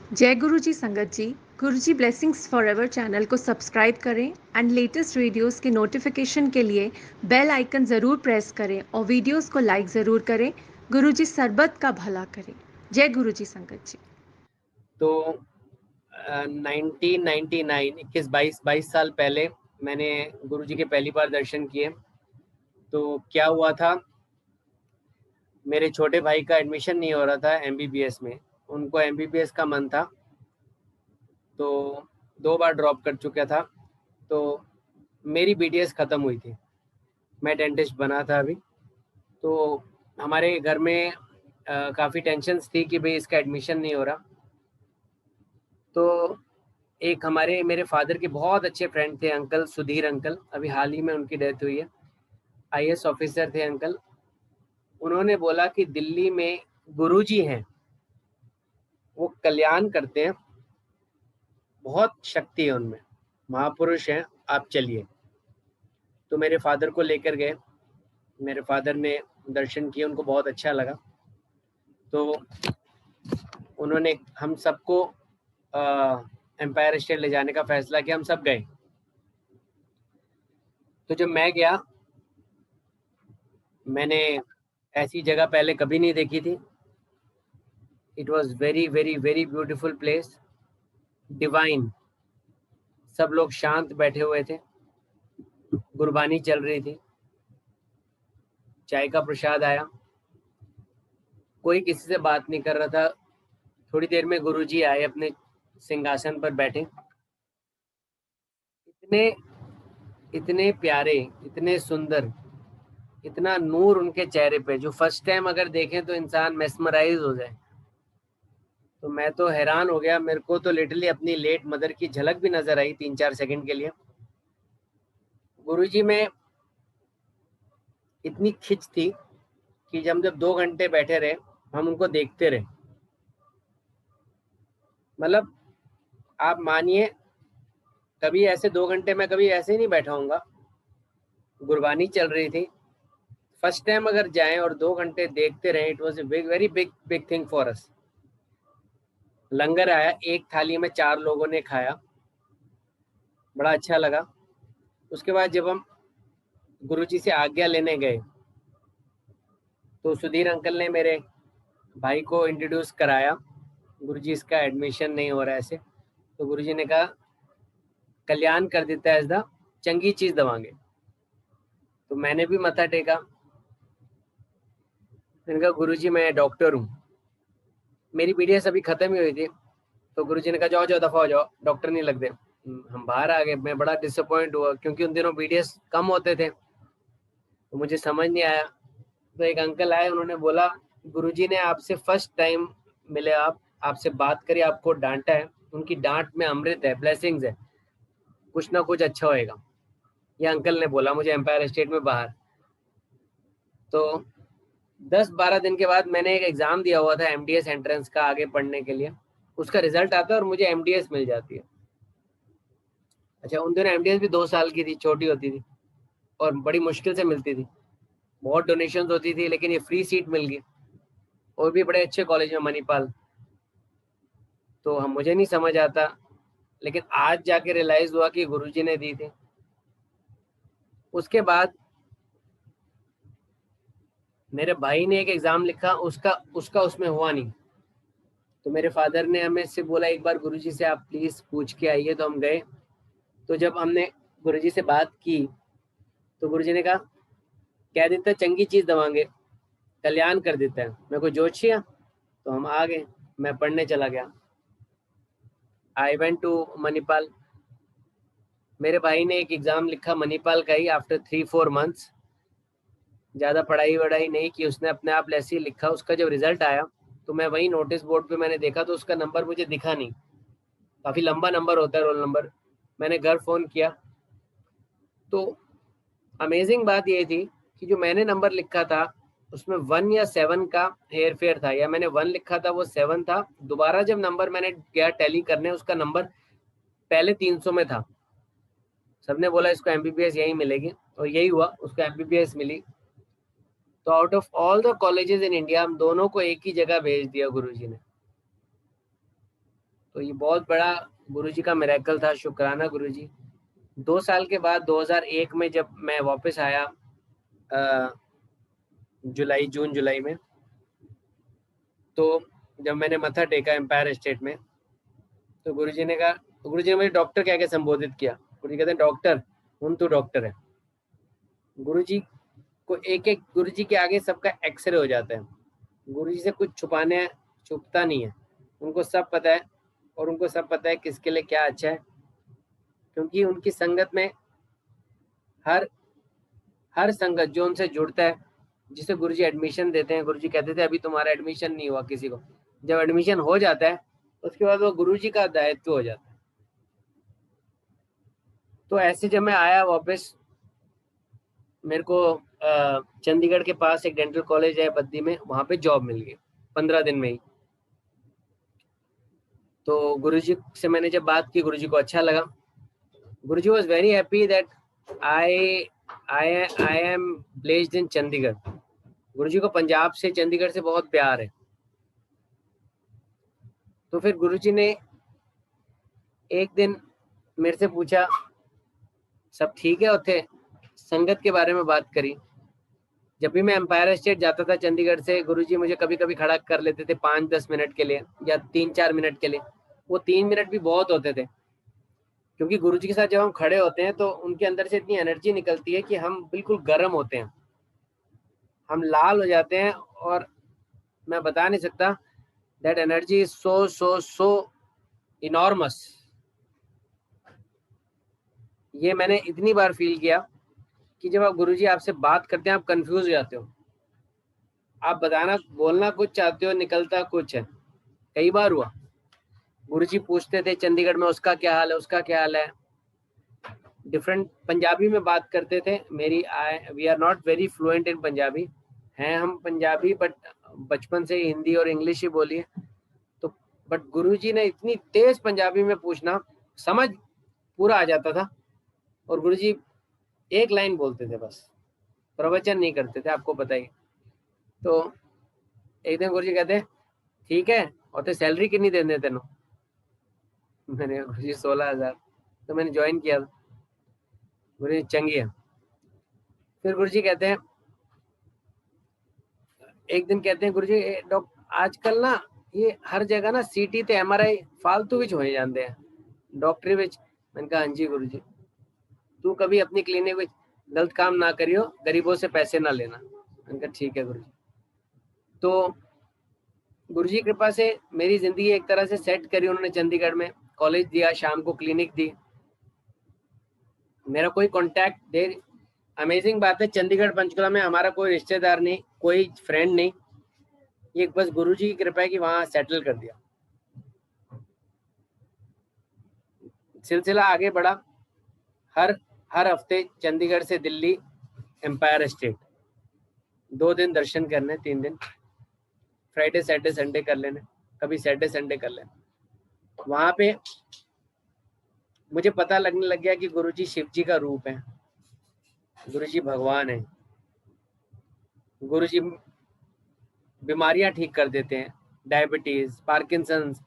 जय गुरु जी संगत जी। गुरु जी blessings forever channel को सब्सक्राइब करें एंड लेटेस्ट वीडियोस के नोटिफिकेशन के लिए बेल आइकन ज़रूर प्रेस करें और वीडियोस को लाइक ज़रूर करें। गुरु जी सरबत का भला करें। जय गुरु जी संगत जी। तो 1999 22 साल पहले मैंने गुरुजी के पहली बार दर्शन किए। तो क्या हुआ था, मेरे छोटे भाई का एडमिशन नहीं हो रहा था एमबीबीएस में। उनको एमबीबीएस का मन था, तो 2 बार ड्रॉप कर चुका था। तो मेरी बीटीएस ख़त्म हुई थी, मैं डेंटिस्ट बना था अभी। तो हमारे घर में काफ़ी टेंशन्स थी कि भाई इसका एडमिशन नहीं हो रहा। तो एक मेरे फादर के बहुत अच्छे फ्रेंड थे अंकल सुधीर अंकल, अभी हाल ही में उनकी डेथ हुई है। आईएएस ऑफिसर थे अंकल। उन्होंने बोला कि दिल्ली में गुरुजी हैं, वो कल्याण करते हैं, बहुत शक्ति है उनमें, महापुरुष हैं, आप चलिए। तो मेरे फादर को लेकर गए, मेरे फादर ने दर्शन किए, उनको बहुत अच्छा लगा। तो उन्होंने हम सबको एम्पायर स्टेट ले जाने का फैसला किया, हम सब गए। तो जब मैं गया, मैंने ऐसी जगह पहले कभी नहीं देखी थी। It was very very very beautiful place, divine. सब लोग शांत बैठे हुए थे, गुरबानी चल रही थी, चाय का प्रसाद आया, कोई किसी से बात नहीं कर रहा था। थोड़ी देर में गुरुजी आए, अपने सिंहासन पर बैठे, इतने इतने प्यारे, इतने सुंदर, इतना नूर उनके चेहरे पे, जो फर्स्ट टाइम अगर देखें तो इंसान मेस्मराइज हो जाए। तो मैं तो हैरान हो गया, मेरे को तो लिटरली अपनी लेट मदर की झलक भी नजर आई 3-4 सेकंड के लिए। गुरुजी में इतनी खिंच थी कि जब 2 घंटे बैठे रहे, हम उनको देखते रहे। मतलब आप मानिए, कभी ऐसे 2 घंटे मैं कभी ऐसे ही नहीं बैठा हूँगा। गुरबानी चल रही थी, फर्स्ट टाइम अगर जाएं और 2 घंटे देखते रहे, it was a very big big thing for us. Langar आया, एक थाली में 4 लोगों ने खाया, बड़ा अच्छा लगा। उसके बाद जब हम गुरुजी से आज्ञा लेने गए, तो सुधीर अंकल ने मेरे भाई को इंट्रोड्यूस कराया, गुरुजी इसका एडमिशन नहीं हो रहा है ऐसे। तो गुरुजी ने कहा कल्याण कर देता है इसदा, चंगी चीज दवांगे। तो मैंने भी मथा टेका, मैंने कहा गुरुजी मैं डॉक्टर हूँ, मेरी बीडीएस अभी खत्म ही हुई थी। तो गुरुजी ने कहा जाओ जाओ दफा हो जाओ, डॉक्टर नहीं लग दे। हम बाहर आ गए, मैं बड़ा डिसअपॉइंट हुआ, क्योंकि उन दिनों बीडीएस कम होते थे, तो मुझे समझ नहीं आया। तो एक अंकल आए, उन्होंने बोला गुरुजी ने आपसे फर्स्ट टाइम मिले, आप आपसे बात करी, आपको डांटा है, उनकी डांट में अमृत है, ब्लेसिंग्स है, कुछ ना कुछ अच्छा होएगा। ये अंकल ने बोला मुझे एम्पायर स्टेट में बाहर। तो 10-12 दिन के बाद मैंने एक एग्जाम दिया हुआ था एमडीएस एंट्रेंस का, आगे पढ़ने के लिए। उसका रिजल्ट आता है और मुझे एमडीएस मिल जाती है। अच्छा, उन दिनों एमडीएस भी 2 साल की थी, छोटी होती थी और बड़ी मुश्किल से मिलती थी, बहुत डोनेशन होती थी, लेकिन ये फ्री सीट मिल गई, और भी बड़े अच्छे कॉलेज में, मणिपाल। तो हम मुझे नहीं समझ आता, लेकिन आज जाके रियलाइज हुआ कि गुरुजी ने दी थी। उसके बाद मेरे भाई ने एक एग्जाम लिखा, उसका उसका उसमें हुआ नहीं। तो मेरे फादर ने हमें से बोला एक बार गुरुजी से आप प्लीज पूछ के आइए। तो हम गए। तो जब हमने गुरुजी से बात की, तो गुरुजी ने कहा कह देता चंगी चीज दवांगे, कल्याण कर देता है। मैं कोई जोशिया? तो हम आ गए, मैं पढ़ने चला गया। I went to Manipal. मेरे भाई ने एक एग्जाम लिखा मणिपाल का ही, आफ्टर 3-4 मंथ्स, ज़्यादा पढ़ाई वढ़ाई नहीं की उसने, अपने आप ऐसे ही लिखा। उसका जब रिजल्ट आया, तो मैं वही नोटिस बोर्ड पे मैंने देखा, तो उसका नंबर मुझे दिखा नहीं, काफ़ी लंबा नंबर होता है, रोल नंबर। मैंने घर फ़ोन किया, तो अमेजिंग बात ये थी कि जो मैंने नंबर लिखा था उसमें 1 या 7 का हेयर फेयर था, या मैंने 1 लिखा था वो 7 था। दोबारा जब नंबर मैंने गया टैली करने, उसका नंबर पहले 300 में था। सबने बोला इसको एमबीबीएस यही मिलेगी, और यही हुआ, उसको एमबीबीएस मिली। तो out of all the colleges in India, हम दोनों को एक ही जगह भेज दिया गुरुजी ने। तो ये बहुत बड़ा गुरुजी का मिरेकल था, शुक्राना गुरुजी। 2 साल के बाद 2001 में जब मैं वापस आया जून जुलाई में, तो जब मैंने मत्था टेका एम्पायर स्टेट में, तो गुरुजी ने कहा, गुरुजी ने मुझे डॉक्टर कह के संबोधित किया। गुरुजी कहते हैं डॉक्टर, तू डॉक्टर है। गुरुजी को एक एक गुरुजी के आगे सबका एक्सरे हो जाता है। गुरुजी से कुछ छुपता नहीं है, उनको सब पता है, और उनको सब पता है किसके लिए क्या अच्छा है, क्योंकि उनकी संगत में हर संगत जो उनसे जुड़ता है, जिसे गुरुजी एडमिशन देते हैं, गुरुजी कहते थे अभी तुम्हारा एडमिशन नहीं हुआ किसी को, जब एडमिशन हो जाता है उसके बाद वो गुरुजी का दायित्व हो जाता है। तो ऐसे जब मैं आया वापस, मेरे को चंडीगढ़ के पास एक डेंटल कॉलेज है बद्दी में, वहां पे जॉब मिल गई 15 दिन में ही। तो गुरुजी से मैंने जब बात की, गुरुजी को अच्छा लगा। Guruji was very happy that I am placed in Chandigarh. Guruji को पंजाब से, चंडीगढ़ से बहुत प्यार है। तो फिर गुरुजी ने एक दिन मेरे से पूछा, सब ठीक है उत्थे, संगत के बारे में बात करी। जब भी मैं एम्पायर स्टेट जाता था चंडीगढ़ से, गुरुजी मुझे कभी कभी खड़ा कर लेते थे 5-10 मिनट के लिए या 3-4 मिनट के लिए। वो 3 मिनट भी बहुत होते थे, क्योंकि गुरुजी के साथ जब हम खड़े होते हैं तो उनके अंदर से इतनी एनर्जी निकलती है कि हम बिल्कुल गर्म होते हैं, हम लाल हो जाते हैं, और मैं बता नहीं सकता, that energy is so enormous. ये मैंने इतनी बार फील किया कि जब आप गुरुजी आपसे बात करते हैं, आप कंफ्यूज हो जाते हो, आप बोलना कुछ चाहते हो, निकलता कुछ है। कई बार हुआ, गुरुजी पूछते थे चंडीगढ़ में उसका क्या हाल है, उसका क्या हाल है। डिफरेंट पंजाबी में बात करते थे। We are not very fluent in Punjabi, हैं हम पंजाबी, बट बचपन से हिंदी और इंग्लिश ही बोली है। तो बट गुरुजी ने इतनी तेज पंजाबी में पूछना, समझ पूरा आ जाता था। और गुरुजी एक लाइन बोलते थे बस, प्रवचन नहीं करते थे, आपको पता ही। तो एक दिन गुरुजी कहते, ठीक है, और तो सैलरी कितनी देने तेनों? मैंने गुरुजी 16,000। तो मैंने ज्वाइन किया। गुरुजी चंगी है। फिर गुरुजी कहते हैं, एक दिन कहते हैं गुरुजी, आजकल ना ये हर जगह ना सीटी ते MRI फालतू विच होए जाते हैं, डॉक्टरी विच। मैंने कहा हाँ जी गुरुजी, तू कभी अपनी क्लिनिक में गलत काम ना करियो, गरीबों से पैसे ना लेना। मैंने कहा ठीक है गुरुजी। तो गुरुजी की कृपा से मेरी जिंदगी एक तरह से सेट करी उन्होंने। चंडीगढ़ में कॉलेज दिया, शाम को क्लिनिक दी, मेरा कोई कॉन्टैक्ट दे। अमेजिंग बात है, चंडीगढ़ पंचकुला में हमारा कोई रिश्तेदार नहीं, कोई फ्रेंड नहीं, ये बस गुरुजी की कृपा है कि वहां सेटल कर दिया। सिलसिला आगे बढ़ा। हर हफ्ते चंडीगढ़ से दिल्ली एम्पायर स्टेट, 2 दिन दर्शन करने, 3 दिन, फ्राइडे सैटरडे संडे कर लेने, कभी सैटरडे संडे कर लेने। वहां पे मुझे पता लगने लग गया कि गुरुजी शिव जी का रूप है, गुरुजी भगवान है, गुरुजी बीमारियां ठीक कर देते हैं, diabetes, Parkinson's.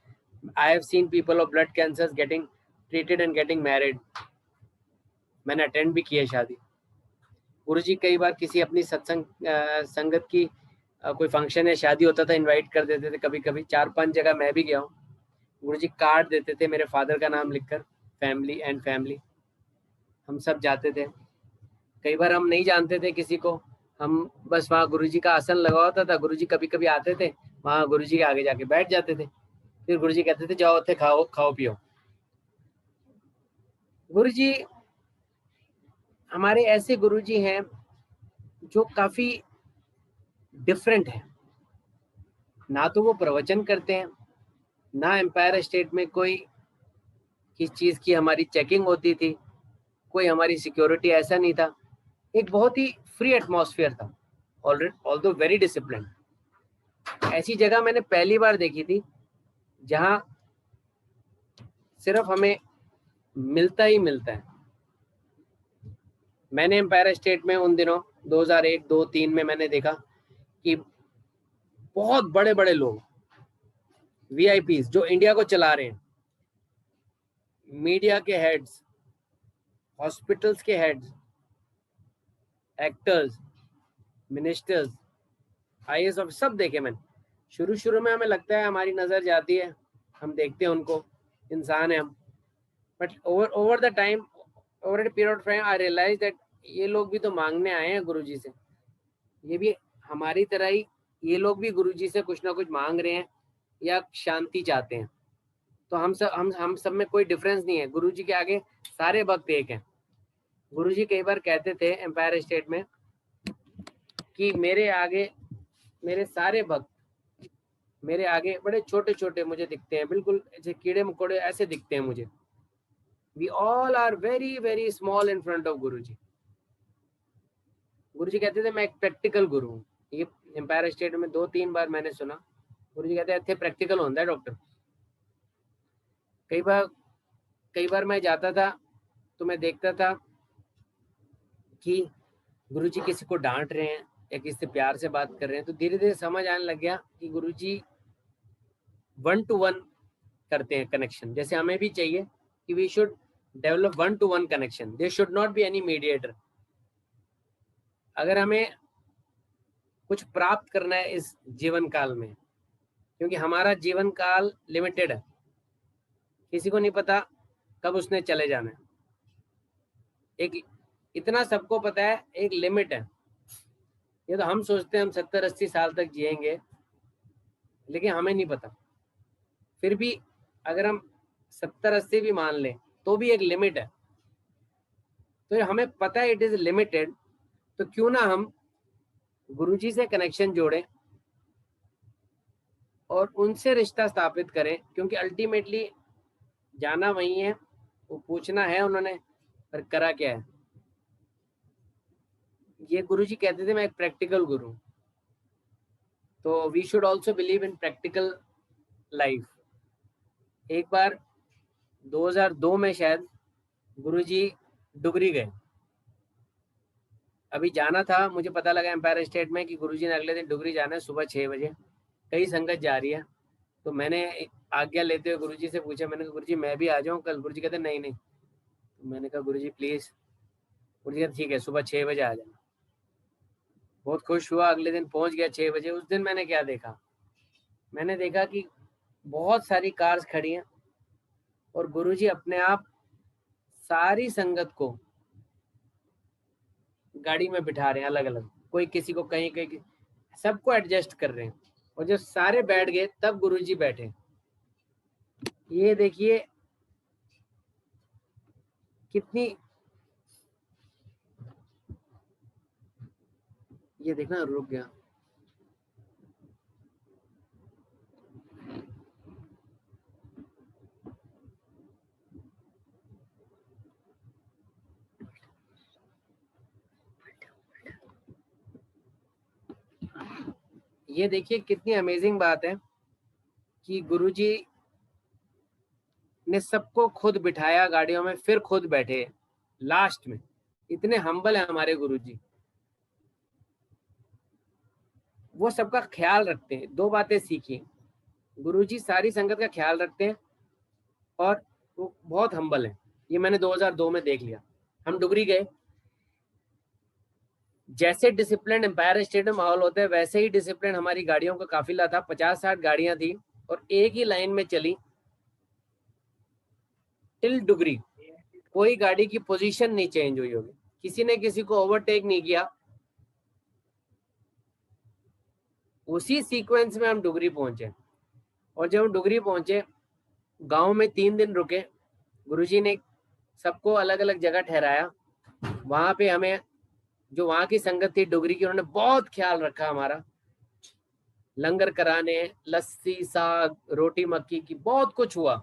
I have seen people of blood cancers getting treated and getting married. मैंने अटेंड भी किया शादी। गुरुजी कई बार किसी अपनी संगत की कोई फंक्शन या शादी होता था, इनवाइट कर देते थे। कभी कभी 4-5 जगह मैं भी गया हूँ। गुरुजी कार्ड देते थे मेरे फादर का नाम लिखकर, फैमिली, हम सब जाते थे। कई बार हम नहीं जानते थे किसी को, हम बस वहाँ गुरुजी का आसन लगा होता था, गुरुजी कभी कभी आते थे, वहाँ गुरुजी के आगे जाके बैठ जाते थे। फिर गुरुजी कहते थे जाओ उत्थे खाओ पियो। गुरुजी हमारे ऐसे गुरुजी हैं जो काफी डिफरेंट है। ना तो वो प्रवचन करते हैं, ना एम्पायर स्टेट में कोई किस चीज की हमारी चेकिंग होती थी, कोई हमारी सिक्योरिटी, ऐसा नहीं था। एक बहुत ही फ्री एटमॉस्फेयर था, ऑल्दो वेरी डिसिप्लिन। ऐसी जगह मैंने पहली बार देखी थी जहां सिर्फ हमें मिलता ही मिलता है। मैंने एम्पायर स्टेट में उन दिनों 2001, 2, 3 में मैंने देखा कि बहुत बड़े बड़े लोग, VIPs जो इंडिया को चला रहे हैं, मीडिया के हेड्स, हॉस्पिटल्स के heads, actors, ministers, IAS officer सब देखे मैंने। शुरू में हमें लगता है हमारी नज़र जाती है, हम देखते हैं उनको, इंसान है हम, but over the time, over a period of time I realize that ये लोग भी तो मांगने आए हैं गुरुजी से, ये भी हमारी तरह ही, ये लोग भी गुरुजी से कुछ ना कुछ मांग रहे हैं या शांति चाहते हैं। तो हम सब में कोई डिफरेंस नहीं है, गुरुजी के आगे सारे भक्त एक हैं। गुरुजी कई बार कहते थे एम्पायर स्टेट में कि मेरे आगे मेरे सारे भक्त मेरे आगे बड़े छोटे छोटे मुझे दिखते हैं, बिल्कुल ऐसे कीड़े मकोड़े ऐसे दिखते हैं मुझे। We all are very very small in front of Guruji. Guruji कहते थे मैं एक प्रैक्टिकल गुरु हूँ। ये एम्पायर स्टेट में 2-3 बार मैंने सुना, गुरुजी कहते हैं इतने प्रैक्टिकल होता है डॉक्टर। कई बार मैं जाता था तो मैं देखता था कि गुरुजी किसी को डांट रहे हैं या किसी से प्यार से बात कर रहे हैं, तो धीरे धीरे समझ आने लग गया कि गुरुजी 1 to 1 करते हैं कनेक्शन, जैसे हमें भी चाहिए कि we should develop 1 to 1 connection, there should not be any mediator. अगर हमें कुछ प्राप्त करना है इस जीवन काल में, क्योंकि हमारा जीवन काल लिमिटेड है, किसी को नहीं पता कब उसने चले जाना है। एक इतना सबको पता है, एक लिमिट है। ये तो हम सोचते हैं हम 70-80 साल तक जिएंगे, लेकिन हमें नहीं पता। फिर भी अगर हम 70-80 भी मान लें तो भी एक लिमिट है। तो हमें पता है इट इज लिमिटेड, तो क्यों ना हम गुरुजी से कनेक्शन जोड़ें और उनसे रिश्ता स्थापित करें, क्योंकि अल्टीमेटली जाना वही है, वो पूछना है उन्होंने पर करा क्या है। ये गुरुजी कहते थे मैं एक प्रैक्टिकल गुरु, तो we should also believe in practical life. एक बार 2002 में शायद गुरुजी डुगरी गए। अभी जाना था, मुझे पता लगा एम्पायर स्टेट में कि गुरुजी ने अगले दिन डुगरी जाना है सुबह 6 बजे, कई संगत जा रही है। तो मैंने आज्ञा लेते हुए गुरुजी से पूछा, मैंने कहा गुरुजी मैं भी आ जाऊँ कल? गुरुजी कहते नहीं नहीं। तो मैंने कहा गुरुजी प्लीज़। गुरुजी कहते ठीक है सुबह 6 बजे आ जाना। बहुत खुश हुआ, अगले दिन पहुंच गया 6 बजे। उस दिन मैंने क्या देखा, मैंने देखा कि बहुत सारी कार्स खड़ी हैं और गुरुजी अपने आप सारी संगत को गाड़ी में बिठा रहे हैं अलग अलग, कोई किसी को कहीं कहीं, सबको एडजस्ट कर रहे हैं। और जब सारे बैठ गए तब गुरुजी बैठे। ये देखिए कितनी, ये देखना रुक गया। ये देखिए कितनी अमेजिंग बात है कि गुरुजी ने सबको खुद बिठाया गाड़ियों में, फिर खुद बैठे लास्ट में। इतने हम्बल है हमारे गुरुजी, वो सबका ख्याल रखते हैं। 2 बातें सीखी, गुरुजी सारी संगत का ख्याल रखते हैं और वो बहुत हम्बल है। ये मैंने 2002 में देख लिया। हम डुगरी गए, जैसे डिसिप्लिन एम्पायर स्टेट में माहौल होता है वैसे ही डिसिप्लिन हमारी गाड़ियों का काफिला था। 50-60 गाड़ियां थी और एक ही लाइन में चली टिल डुगरी। कोई गाड़ी की पोजीशन नहीं चेंज हुई होगी, किसी ने किसी को ओवरटेक नहीं किया। उसी सीक्वेंस में हम डुगरी पहुंचे। और जब हम डुगरी पहुंचे, गांव में 3 दिन रुके। गुरुजी ने सबको अलग अलग जगह ठहराया। वहां पे हमें, जो वहां की संगत थी डुगरी की, उन्होंने बहुत ख्याल रखा हमारा। लंगर कराने, लस्सी, साग, रोटी मक्की की, बहुत कुछ हुआ।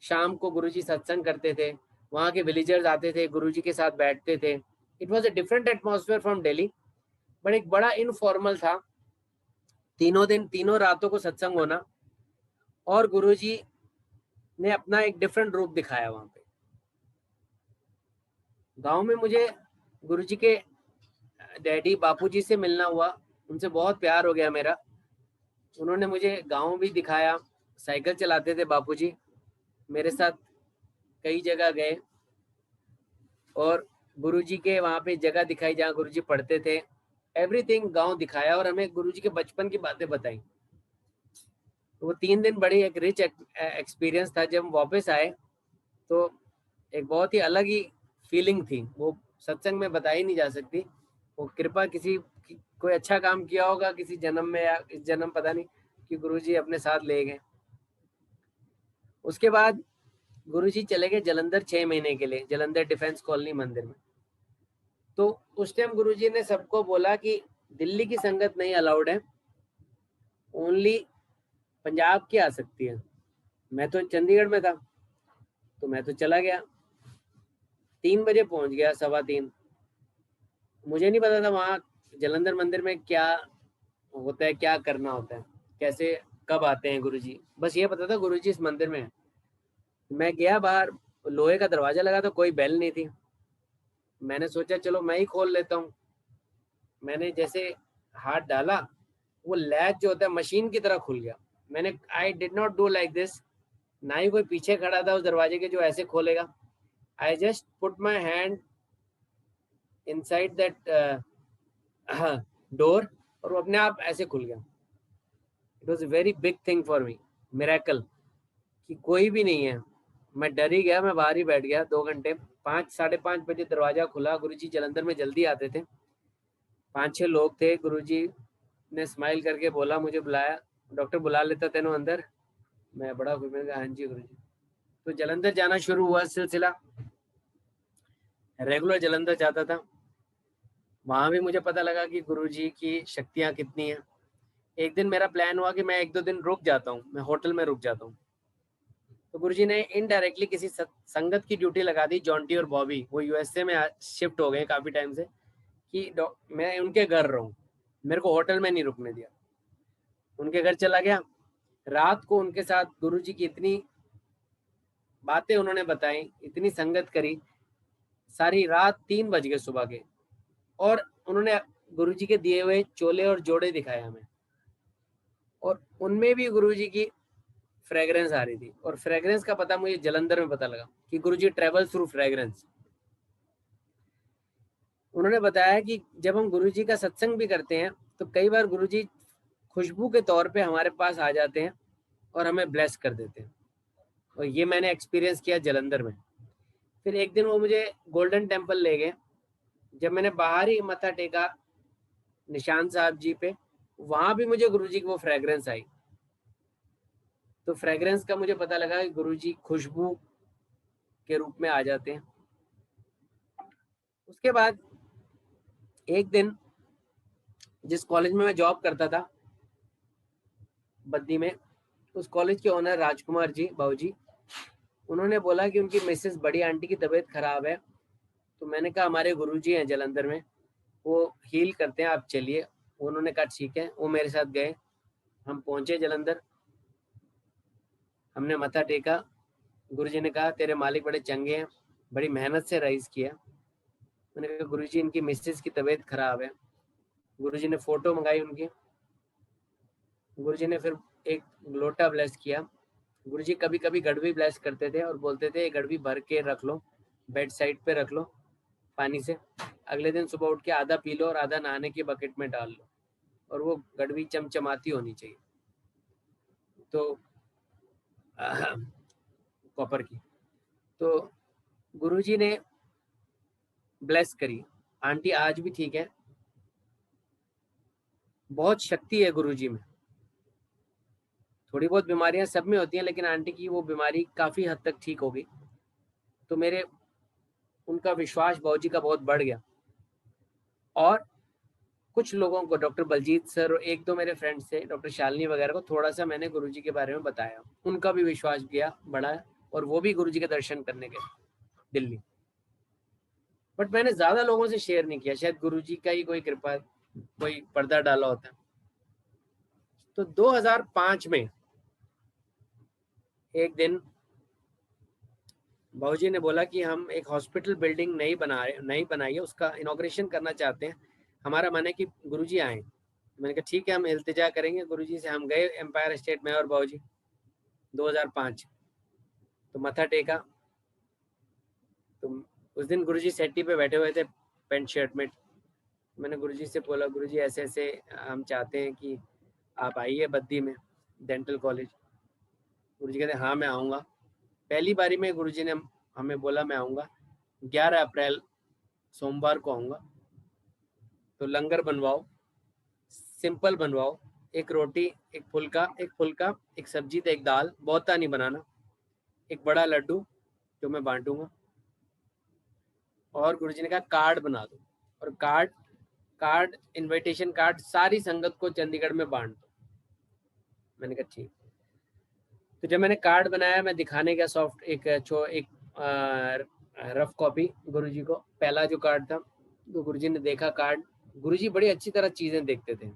शाम को गुरुजी सत्संग करते थे, वहाँ के विलेजर्स आते थे, गुरुजी के साथ बैठते थे। It was a different atmosphere from Delhi, but एक बड़ा इनफॉर्मल था। तीनों दिन, तीनों रातों को सत्संग होना, और गुरुजी ने अपना एक डिफरेंट रूप दिखाया वहाँ पे। गांव में मुझे गुरुजी के डैडी बापूजी से मिलना हुआ, उनसे बहुत प्यार हो गया मेरा। उन्होंने मुझे गांव भी दिखाया, साइकिल चलाते थे बापूजी मेरे साथ। कई जगह गए और गुरुजी के वहाँ पे जगह दिखाई जहाँ गुरुजी पढ़ते थे, एवरीथिंग गांव दिखाया और हमें गुरुजी के बचपन की बातें बताई। तो वो 3 दिन बड़ी एक रिच एक्सपीरियंस था। जब हम वापस आए तो एक बहुत ही अलग ही फीलिंग थी, वो सत्संग में बताई नहीं जा सकती। वो कृपा कोई अच्छा काम किया होगा किसी जन्म में या इस जन्म पता नहीं, कि गुरुजी अपने साथ ले गए। उसके बाद गुरुजी चले गए जलंधर 6 महीने के लिए, जलंधर डिफेंस कॉलोनी मंदिर में। तो उस टाइम गुरुजी ने सबको बोला कि दिल्ली की संगत नहीं अलाउड है, ओनली पंजाब की आ सकती है। मैं तो चंडीगढ़ में था, तो मैं तो चला गया। 3 बजे पहुंच गया, 3:15। मुझे नहीं पता था वहाँ जलंधर मंदिर में क्या होता है, क्या करना होता है, कैसे कब आते हैं गुरुजी। बस ये पता था गुरुजी इस मंदिर में है। मैं गया बाहर, लोहे का दरवाजा लगा था, कोई बेल नहीं थी। मैंने सोचा चलो मैं ही खोल लेता हूँ। मैंने जैसे हाथ डाला, वो लैच जो होता है मशीन की तरह खुल गया। मैंने I did not do like this, ना ही कोई पीछे खड़ा था उस दरवाजे के जो ऐसे खोलेगा। I just put my hand inside that door और वो अपने आप ऐसे खुल गया। It was a very big thing for me, miracle, कि कोई भी नहीं है। मैं डर ही गया, मैं बाहर ही बैठ गया 2 घंटे। 5-5:30 बजे दरवाजा खुला। गुरुजी जलंधर में जल्दी आते थे, 5-6 लोग थे। गुरुजी ने स्माइल करके बोला, मुझे बुलाया, डॉक्टर बुला लेता तेनों अंदर। मैं बड़ा खुश, मैंने कहा हाँ जी गुरुजी। तो जलंधर जाना शुरू हुआ सिलसिला, रेगुलर जलंधर जाता था। वहां भी मुझे पता लगा कि गुरुजी की शक्तियां कितनी हैं। एक दिन मेरा प्लान हुआ कि मैं 1-2 दिन रुक जाता हूँ, मैं होटल में रुक जाता हूँ। तो गुरुजी ने इनडायरेक्टली किसी संगत की ड्यूटी लगा दी, जॉन्टी और बॉबी, वो यूएसए में शिफ्ट हो गए काफी टाइम से, कि मैं उनके घर रहूं। मेरे को होटल में नहीं रुकने दिया, उनके घर चला गया। रात को उनके साथ गुरुजी की इतनी बातें उन्होंने बताई, इतनी संगत करी, सारी रात 3 बज गए सुबह के। और उन्होंने गुरुजी के दिए हुए चोले और जोड़े दिखाए हमें, और उनमें भी गुरुजी की फ्रेग्रेंस आ रही थी। और फ्रेग्रेंस का पता मुझे जलंधर में पता लगा कि गुरुजी ट्रेवल थ्रू फ्रेग्रेंस। उन्होंने बताया कि जब हम गुरुजी का सत्संग भी करते हैं तो कई बार गुरुजी खुशबू के तौर पे हमारे पास आ जाते हैं और हमें ब्लेस कर देते हैं। और ये मैंने एक्सपीरियंस किया जलंधर में। फिर एक दिन वो मुझे गोल्डन टेम्पल ले गए। जब मैंने बाहर ही मत्था टेका निशान साहब जी पे, वहां भी मुझे गुरुजी की वो फ्रेग्रेंस आई। तो फ्रेग्रेंस का मुझे पता लगा कि गुरुजी खुशबू के रूप में आ जाते हैं। उसके बाद एक दिन जिस कॉलेज में मैं जॉब करता था बद्दी में, उस कॉलेज के ओनर राजकुमार जी बाबूजी, उन्होंने बोला कि उनकी मिसेस बड़ी आंटी की तबीयत खराब है। तो मैंने कहा हमारे गुरुजी हैं जलंधर में, वो हील करते हैं, आप चलिए। उन्होंने कहा ठीक है, वो मेरे साथ गए। हम पहुंचे जलंधर, हमने मत्था टेका। गुरुजी ने कहा तेरे मालिक बड़े चंगे हैं, बड़ी मेहनत से रईस किया। मैंने कहा गुरुजी इनकी मिसेस की तबीयत खराब है। गुरुजी ने फोटो मंगाई उनकी। गुरुजी ने फिर एक लोटा ब्लेस किया। गुरुजी कभी कभी गड़वी ब्लेस करते थे और बोलते थे गड़वी भर के रख लो, बेड साइड पे रख लो पानी से। अगले दिन सुबह उठ के आधा पी लो और आधा नहाने की बकेट में डाल लो, और वो गड़वी चमचमाती होनी चाहिए, तो कॉपर की। तो गुरुजी ने ब्लेस करी। आंटी आज भी ठीक है। बहुत शक्ति है गुरुजी में। थोड़ी बहुत बीमारियां सब में होती हैं, लेकिन आंटी की वो बीमारी काफी हद तक ठीक हो गई। तो मेरे उनका विश्वास बाबूजी का बहुत बढ़ गया। और कुछ लोगों को, डॉक्टर बलजीत सर और 1-2 मेरे फ्रेंड्स थे, डॉक्टर शालिनी वगैरह को थोड़ा सा मैंने गुरुजी के बारे में बताया, उनका भी विश्वास गया, बढ़ा, और वो भी गुरुजी के दर्शन करने गए दिल्ली। बट मैंने ज्यादा लोगों से शेयर नहीं किया, शायद गुरुजी का ही कोई कृपा, कोई पर्दा डाला होता है। तो 2005 में एक दिन बाबूजी ने बोला कि हम एक हॉस्पिटल बिल्डिंग नहीं बनाई है, उसका इनॉग्रेशन करना चाहते हैं, हमारा मन है कि गुरुजी आए। मैंने कहा ठीक है, हम इल्तिजा करेंगे गुरुजी से। हम गए एम्पायर स्टेट में और बाबूजी 2005। तो मत्था टेका, तो उस दिन गुरुजी सेट्टी पे बैठे हुए थे पेंट शर्ट में। मैंने गुरुजी से बोला, गुरुजी ऐसे ऐसे हम चाहते हैं कि आप आइए बद्दी में डेंटल कॉलेज। गुरुजी कहते हाँ मैं आऊँगा। पहली बारी में गुरुजी ने हमें बोला मैं आऊँगा, 11 अप्रैल सोमवार को आऊँगा। तो लंगर बनवाओ, सिंपल बनवाओ, एक रोटी, एक फुल्का, एक सब्जी तो एक दाल, बहुता नहीं बनाना, एक बड़ा लड्डू जो मैं बांटूंगा। और गुरुजी ने कहा कार्ड बना दो, और कार्ड इनविटेशन कार्ड सारी संगत को चंडीगढ़ में बांट दो। मैंने कहा ठीक। तो जब मैंने कार्ड बनाया, मैं दिखाने गया सॉफ्ट एक रफ कॉपी गुरुजी को, पहला जो कार्ड था। तो गुरुजी ने देखा कार्ड। गुरुजी बड़ी अच्छी तरह चीजें देखते थे।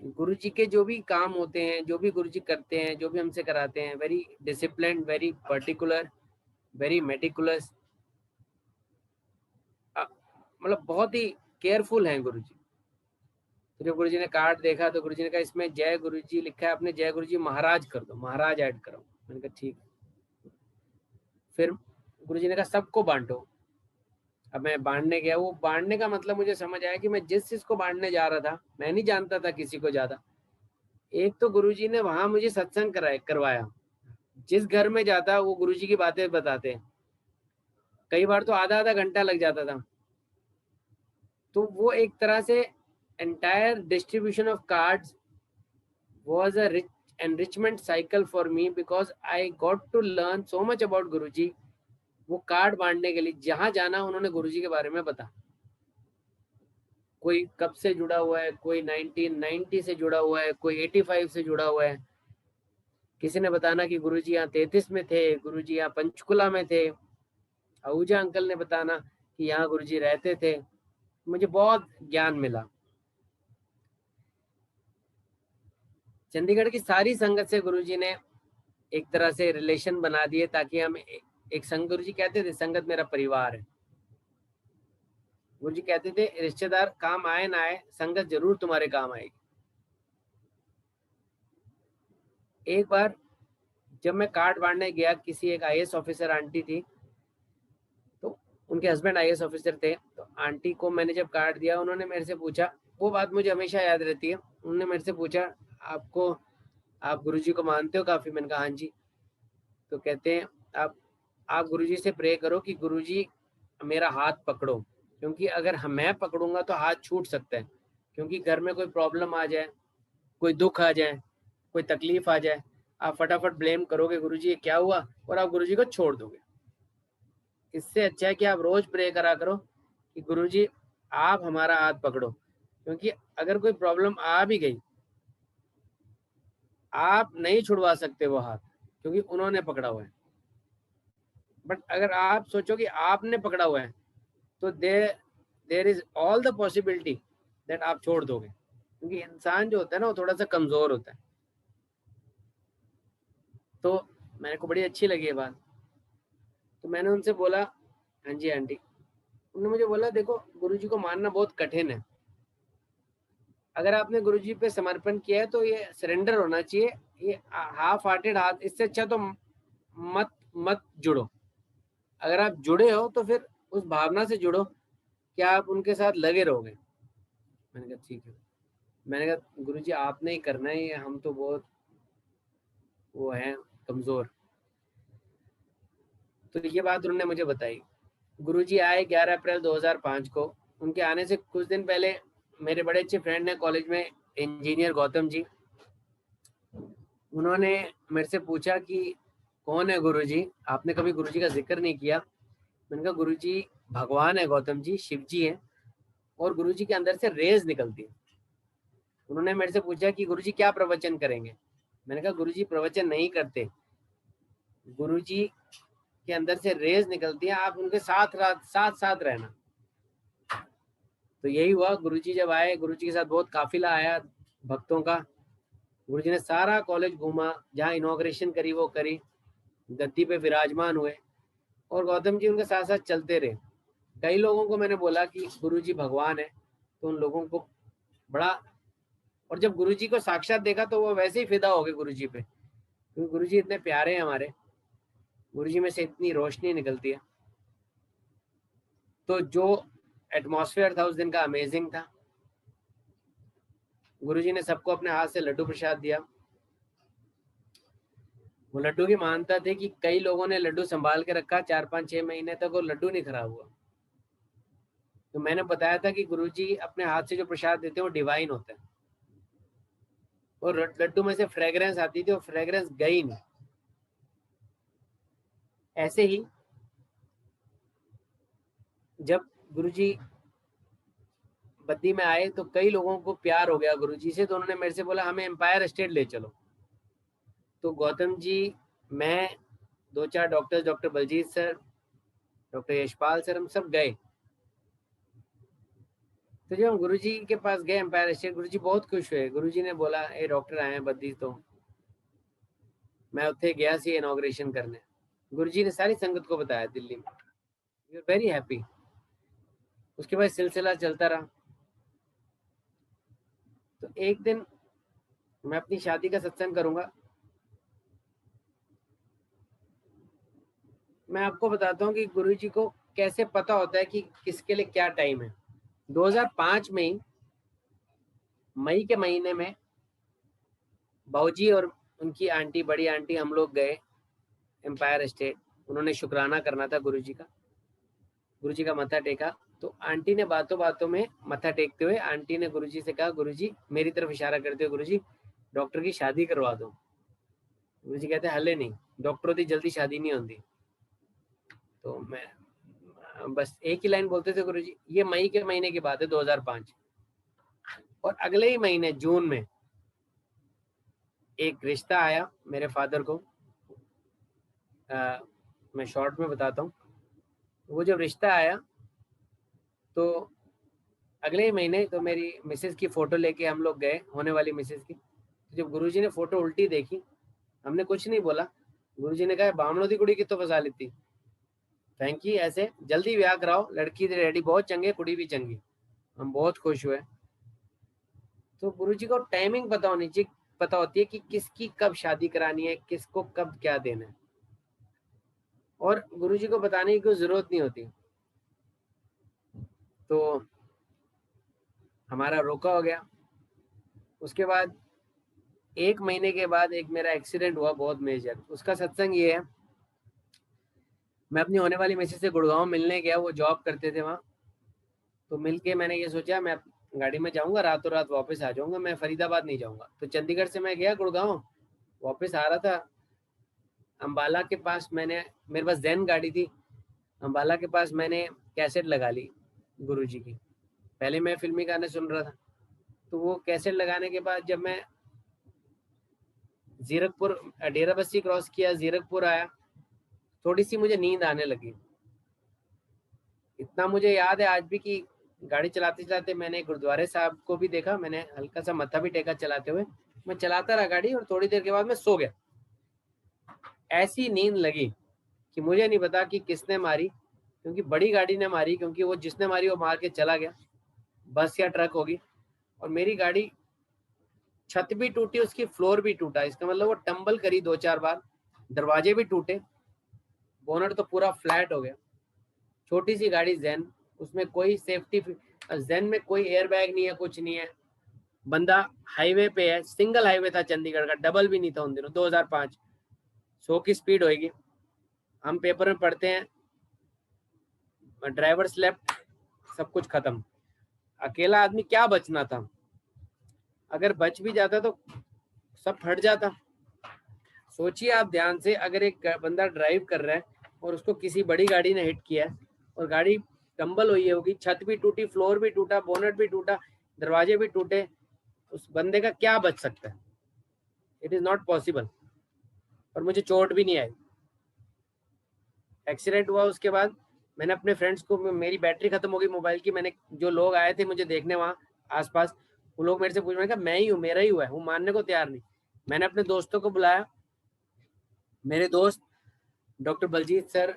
गुरुजी के जो भी काम होते हैं, जो भी गुरुजी करते हैं, जो भी हमसे कराते हैं, very discipline, very particular, very meticulous, मतलब बहुत ही केयरफुल हैं गुरुजी। तो जब गुरुजी ने कार्ड देखा तो गुरुजी ने कहा इसमें जय गुरुजी लिखा है, अपने जय गुरुजी महाराज कर दो, महाराज ऐड करो। मैंने कहा ठीक। फिर गुरुजी ने कहा सबको बांटो। अब मैं बांटने गया, वो बांटने का मतलब मुझे समझ आया कि मैं जिस चीज को बांटने जा रहा था, मैं नहीं जानता था किसी को ज्यादा। एक तो गुरुजी ने वहां मुझे सत्संग करवाया। जिस घर में जाता वो गुरुजी की बातें बताते, कई बार तो आधा आधा घंटा लग जाता था। तो वो एक तरह से entire distribution of cards was a rich enrichment cycle for me because I got to learn so much about गुरुजी। वो कार्ड बांटने के लिए जहां जाना उन्होंने गुरुजी के बारे में बता, कोई कब से जुड़ा हुआ है, कोई 1990 से जुड़ा हुआ है, कोई 85 से जुड़ा हुआ है। किसी ने बताना कि गुरुजी यहाँ 33 में थे, गुरुजी यहाँ पंचकुला में थे। आहूजा अंकल ने बताना कि यहाँ गुरुजी रहते थे। मुझे बहुत ज्ञान मिला। चंडीगढ़ की सारी संगत से गुरुजी ने एक तरह से रिलेशन बना दिए, ताकि हम एक संग, गुरुजी कहते थे संगत मेरा परिवार है। गुरुजी कहते थे रिश्तेदार काम आए ना आए, संगत जरूर तुम्हारे काम आएगी। एक बार जब मैं कार्ड बांटने गया, किसी एक आईएएस ऑफिसर आंटी थी, तो उनके हस्बैंड आईएएस ऑफिसर थे। तो आंटी को मैंने जब कार्ड दिया, उन्होंने मेरे से पूछा, वो बात मुझे हमेशा याद रहती है, उन्होंने मेरे से पूछा आप गुरुजी को मानते हो काफी? मैंने कहा हाँ जी। तो कहते हैं आप गुरुजी से प्रे करो कि गुरुजी मेरा हाथ पकड़ो, क्योंकि अगर मैं पकड़ूंगा तो हाथ छूट सकता है। क्योंकि घर में कोई प्रॉब्लम आ जाए, कोई दुख आ जाए, कोई तकलीफ आ जाए, आप फटाफट ब्लेम करोगे गुरुजी ये क्या हुआ, और आप गुरुजी को छोड़ दोगे। इससे अच्छा है कि आप रोज प्रे करा करो कि गुरुजी आप हमारा हाथ पकड़ो, क्योंकि अगर कोई प्रॉब्लम आ भी गई, आप नहीं छुड़वा सकते वो हाथ, क्योंकि उन्होंने पकड़ा हुआ है। बट अगर आप सोचो कि आपने पकड़ा हुआ है, तो there is all the possibility that आप छोड़ दोगे, क्योंकि इंसान जो होता है ना वो थोड़ा सा कमजोर होता है। तो मेरे को बड़ी अच्छी लगी ये बात। तो मैंने उनसे बोला हाँ जी आंटी। उन्होंने मुझे बोला देखो गुरुजी को मानना बहुत कठिन है। अगर आपने गुरुजी पे समर्पण किया है तो ये सरेंडर होना चाहिए। ये हाफ हार्टेड हाथ, इससे अच्छा तो मत जुड़ो। अगर आप जुड़े हो तो फिर उस भावना से जुड़ो कि आप उनके साथ लगे रहोगे। मैंने कहा ठीक है। मैंने कहा गुरुजी आपने ही करना है, हम तो बहुत वो हैं कमजोर। तो ये बात उन्होंने मुझे बताई। गुरुजी आए 11 अप्रैल 2005 को। उनके आने से कुछ दिन पहले मेरे बड़े अच्छे फ्रेंड हैं कॉलेज में, इंजीनियर गौतम जी। उन्होंने मेरे से पूछा कि कौन है गुरुजी, आपने कभी गुरुजी का जिक्र नहीं किया। मैंने कहा गुरुजी भगवान है गौतम जी, शिव जी हैं, और गुरुजी के अंदर से रेज निकलती है। उन्होंने मेरे से पूछा कि गुरुजी क्या प्रवचन करेंगे। मैंने कहा गुरुजी प्रवचन नहीं करते, गुरुजी के अंदर से रेज निकलती है, आप उनके साथ रहना। तो यही हुआ। गुरुजी जब आए, गुरुजी के साथ बहुत काफिला आया भक्तों का। गुरुजी ने सारा कॉलेज घूमा, जहाँ इनॉग्रेशन करी वो करी, गद्दी पे विराजमान हुए, और गौतम जी उनके साथ साथ चलते रहे। कई लोगों को मैंने बोला कि गुरुजी भगवान है, तो उन लोगों को बड़ा, और जब गुरुजी को साक्षात देखा तो वो वैसे ही फिदा हो गए गुरुजी पे, क्योंकि गुरुजी इतने प्यारे हैं हमारे। गुरुजी में से इतनी रोशनी निकलती है। तो जो एटमॉस्फेयर था उस दिन का अमेजिंग था। गुरुजी ने सबको अपने हाथ से लड्डू प्रसाद दिया। वो लड्डू की मानता थी कि कई लोगों ने लड्डू संभाल के रखा 4-5-6 महीने तक, वो लड्डू नहीं खराब हुआ। तो मैंने बताया था कि गुरुजी अपने हाथ से जो प्रसाद देते हैं वो डिवाइन होता है, और लड्डू में से फ्रेग्रेंस आती थी, वो फ्रेग्रेंस गई नहीं। ऐसे ही जब गुरुजी बद्दी में आए तो कई लोगों को प्यार हो गया गुरुजी से, तो उन्होंने मेरे से बोला हमें एम्पायर एस्टेट ले चलो। तो गौतम जी, मैं, 2-4 doctors, doctor Baljeet sir, doctor Yashpal sir, हम सब गए। तो जब हम गुरुजी के पास गए एम्पायर एस्टेट, गुरुजी बहुत खुश हुए। गुरुजी ने बोला ए डॉक्टर आए हैं बद्दी, तो मैं उत्थे गया सी इनॉग्रेशन करने। गुरुजी ने सारी संगत को बताया दिल्ली में, वी आर वेरी हैप्पी। उसके बाद सिलसिला चलता रहा। तो एक दिन मैं अपनी शादी का सत्संग करूंगा। मैं आपको बताता हूँ कि गुरुजी को कैसे पता होता है कि किसके लिए क्या टाइम है। 2005 में ही मई के महीने में बाबूजी और उनकी आंटी, बड़ी आंटी, हम लोग गए एम्पायर एस्टेट। उन्होंने शुक्राना करना था गुरुजी का। गुरुजी का मत्था टेका। तो आंटी ने बातों बातों में मत्था टेकते हुए आंटी ने गुरुजी से कहा, गुरुजी, मेरी तरफ इशारा करते हुए, गुरुजी डॉक्टर की शादी करवा दो। गुरुजी कहते हले नहीं, डॉक्टरों की जल्दी शादी नहीं होती। तो मैं बस एक ही लाइन बोलते थे, गुरुजी। ये मई के महीने की बात है 2005। और अगले ही महीने जून में एक रिश्ता आया मेरे फादर को। मैं शॉर्ट में बताता हूँ। वो जब रिश्ता आया तो अगले ही महीने तो मेरी मिसेज की फोटो लेके हम लोग गए, होने वाली मिसेज की। तो जब गुरुजी ने फोटो उल्टी देखी, हमने कुछ नहीं बोला। गुरुजी ने कहा बामणों की कुड़ी कितों फसा ली, थैंक यू, ऐसे जल्दी ब्याह कराओ, लड़की तो रेडी बहुत चंगे, कुड़ी भी चंगी। हम बहुत खुश हुए। तो गुरुजी को टाइमिंग पता होनी चाहिए, पता होती है कि किसकी कब शादी करानी है, किसको कब क्या देना है, और गुरुजी को बताने की कोई जरूरत नहीं होती। तो हमारा रोका हो गया। उसके बाद 1 महीने के बाद एक मेरा एक्सीडेंट हुआ बहुत मेजर। उसका सत्संग ये है, मैं अपनी होने वाली मिसेज से गुड़गांव मिलने गया, वो जॉब करते थे वहाँ। तो मिलके मैंने ये सोचा मैं गाड़ी में जाऊंगा, रातों रात वापस आ जाऊंगा, मैं फरीदाबाद नहीं जाऊंगा। तो चंडीगढ़ से मैं गया गुड़गांव, वापस आ रहा था। अम्बाला के पास मेरे पास जैन गाड़ी थी। अम्बाला के पास मैंने कैसेट लगा ली गुरुजी की। पहले मैं फिल्मी गाने सुन रहा था। तो वो कैसेट लगाने के बाद जब मैं जीरकपुर, डेरा बस्सी क्रॉस किया, जीरकपुर आया, थोड़ी सी मुझे नींद आने लगी। इतना मुझे याद है आज भी कि गाड़ी चलाते चलाते मैंने गुरुद्वारे साहब को भी देखा, मैंने हल्का सा मत्था भी टेका चलाते हुए। मैं चलाता रहा गाड़ी और थोड़ी देर के बाद मैं सो गया। ऐसी नींद लगी कि मुझे नहीं पता कि किसने मारी, क्योंकि बड़ी गाड़ी ने मारी, क्योंकि वो जिसने मारी वो मार के चला गया, बस या ट्रक होगी। और मेरी गाड़ी छत भी टूटी, उसकी फ्लोर भी टूटा, इसका मतलब वो टंबल करी 2-4 बार, दरवाजे भी टूटे, बोनट तो पूरा फ्लैट हो गया। छोटी सी गाड़ी जैन, उसमें कोई सेफ्टी, जैन में कोई एयर बैग नहीं है, कुछ नहीं है। बंदा हाईवे पे है, सिंगल हाईवे था चंडीगढ़ का, डबल भी नहीं था उन दिनों, 2005। 100 की स्पीड होगी। हम पेपर में पढ़ते हैं ड्राइवर स्लेप्ट, सब कुछ खत्म। अकेला आदमी क्या बचना था, अगर बच भी जाता तो सब फट जाता। सोचिए आप ध्यान से, अगर एक बंदा ड्राइव कर रहा है और उसको किसी बड़ी गाड़ी ने हिट किया है और गाड़ी टंबल हुई होगी, छत भी टूटी, फ्लोर भी टूटा, बोनट भी टूटा, दरवाजे भी टूटे, उस बंदे का क्या बच सकता है? It is not possible. और मुझे चोट भी नहीं आई। एक्सीडेंट हुआ उसके बाद मैंने अपने फ्रेंड्स को, मेरी बैटरी खत्म हो गई मोबाइल की, मैंने, जो लोग आए थे मुझे देखने वहाँ आसपास, वो लोग मेरे से पूछ रहे हैं मैं ही हूँ, मेरा ही हुआ है, वो मानने को तैयार नहीं। मैंने अपने दोस्तों को बुलाया। मेरे दोस्त doctor Baljeet sir,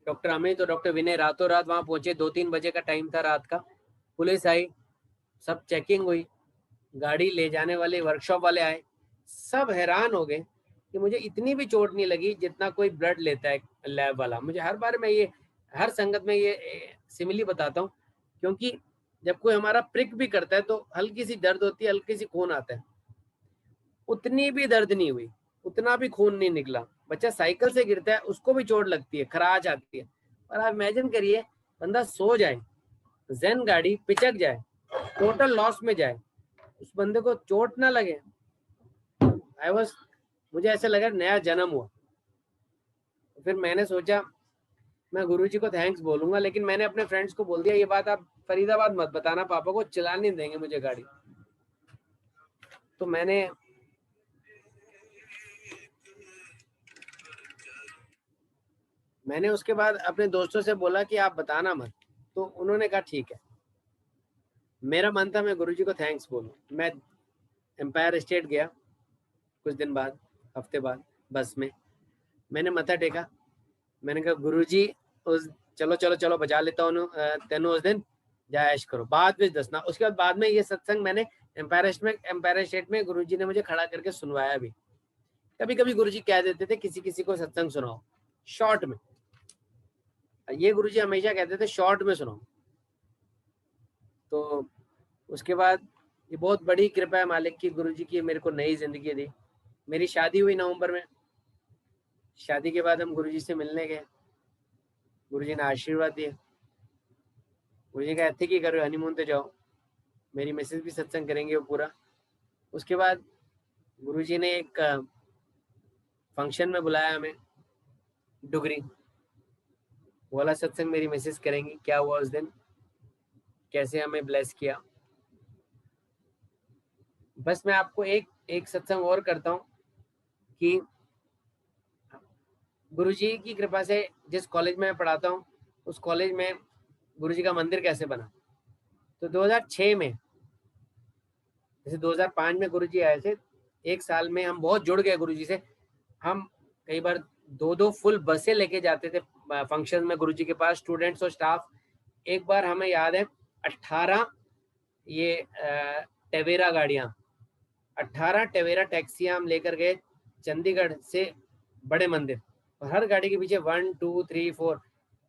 doctor Amit और डॉक्टर विनय रातों रात वहाँ पहुंचे। 2-3 बजे का टाइम था रात का। पुलिस आई, सब चेकिंग हुई, गाड़ी ले जाने वाले वर्कशॉप वाले आए, सब हैरान हो गए कि मुझे इतनी भी चोट नहीं लगी जितना कोई ब्लड लेता है लैब वाला। मुझे हर बार मैं ये हर संगत में ये सिमिली बताता हूँ, क्योंकि जब कोई हमारा प्रिक भी करता है तो हल्की सी दर्द होती है, हल्की सी खून आता है, उतनी भी दर्द नहीं हुई, उतना भी खून नहीं निकला। बच्चा साइकिल से गिरता है, उसको भी चोट लगती है, खराश आती है। और आप इमेजिन करिए, बंदा सो जाए, जेन गाड़ी पिचक जाए, टोटल लॉस में जाए, उस बंदे को चोट ना लगे। मुझे ऐसा लगा नया जन्म हुआ। फिर मैंने सोचा मैं गुरुजी को थैंक्स बोलूंगा, लेकिन मैंने अपने फ्रेंड्स को बोल दिया ये बात आप फरीदाबाद मत बताना, पापा को चलाने नहीं देंगे मुझे गाड़ी। तो मैंने उसके बाद अपने दोस्तों से बोला कि आप बताना मत, तो उन्होंने कहा ठीक है। मेरा मन था मैं गुरुजी को थैंक्स बोलूं। मैं एम्पायर स्टेट गया कुछ दिन बाद, हफ्ते बाद, बस में मैंने मत्था टेका। मैंने कहा गुरुजी उस चलो चलो चलो बचा लेता हूँ तेनू उस दिन जा ऐश करो, बाद में दसना। उसके बाद में ये सत्संग मैंने एम्पायर स्टेट में गुरुजी ने मुझे खड़ा करके सुनवाया भी। कभी कभी गुरुजी कह देते थे किसी किसी को सत्संग सुनाओ शॉर्ट में, ये गुरुजी हमेशा कहते थे शॉर्ट में सुनाओ। तो उसके बाद ये बहुत बड़ी कृपा है मालिक की, गुरुजी की मेरे को नई जिंदगी दी। मेरी शादी हुई नवंबर में। शादी के बाद हम गुरुजी से मिलने गए, गुरुजी ने आशीर्वाद दिया। गुरुजी का ऐसे ही करो, हनीमून पे जाओ। मेरी मिसेज भी सत्संग करेंगे वो पूरा। उसके बाद गुरुजी ने एक फंक्शन में बुलाया हमें, डुगरी। बोला सत्संग मेरी मिसेज करेंगी। क्या हुआ उस दिन, कैसे हमें ब्लेस किया। बस मैं आपको एक सत्संग और करता हूँ कि गुरुजी की कृपा से जिस कॉलेज में मैं पढ़ाता हूँ उस कॉलेज में गुरुजी का मंदिर कैसे बना। तो 2006 में, जैसे 2005 में गुरुजी आए थे, एक साल में हम बहुत जुड़ गए गुरुजी से। हम कई बार दो दो फुल बसें लेके जाते थे फंक्शन में गुरुजी के पास, स्टूडेंट्स और स्टाफ। एक बार हमें याद है 18 ये टेवेरा गाड़ियां, 18 टेवेरा टैक्सियां हम लेकर गए चंडीगढ़ से बड़े मंदिर। और हर गाड़ी के पीछे 1 2 3 4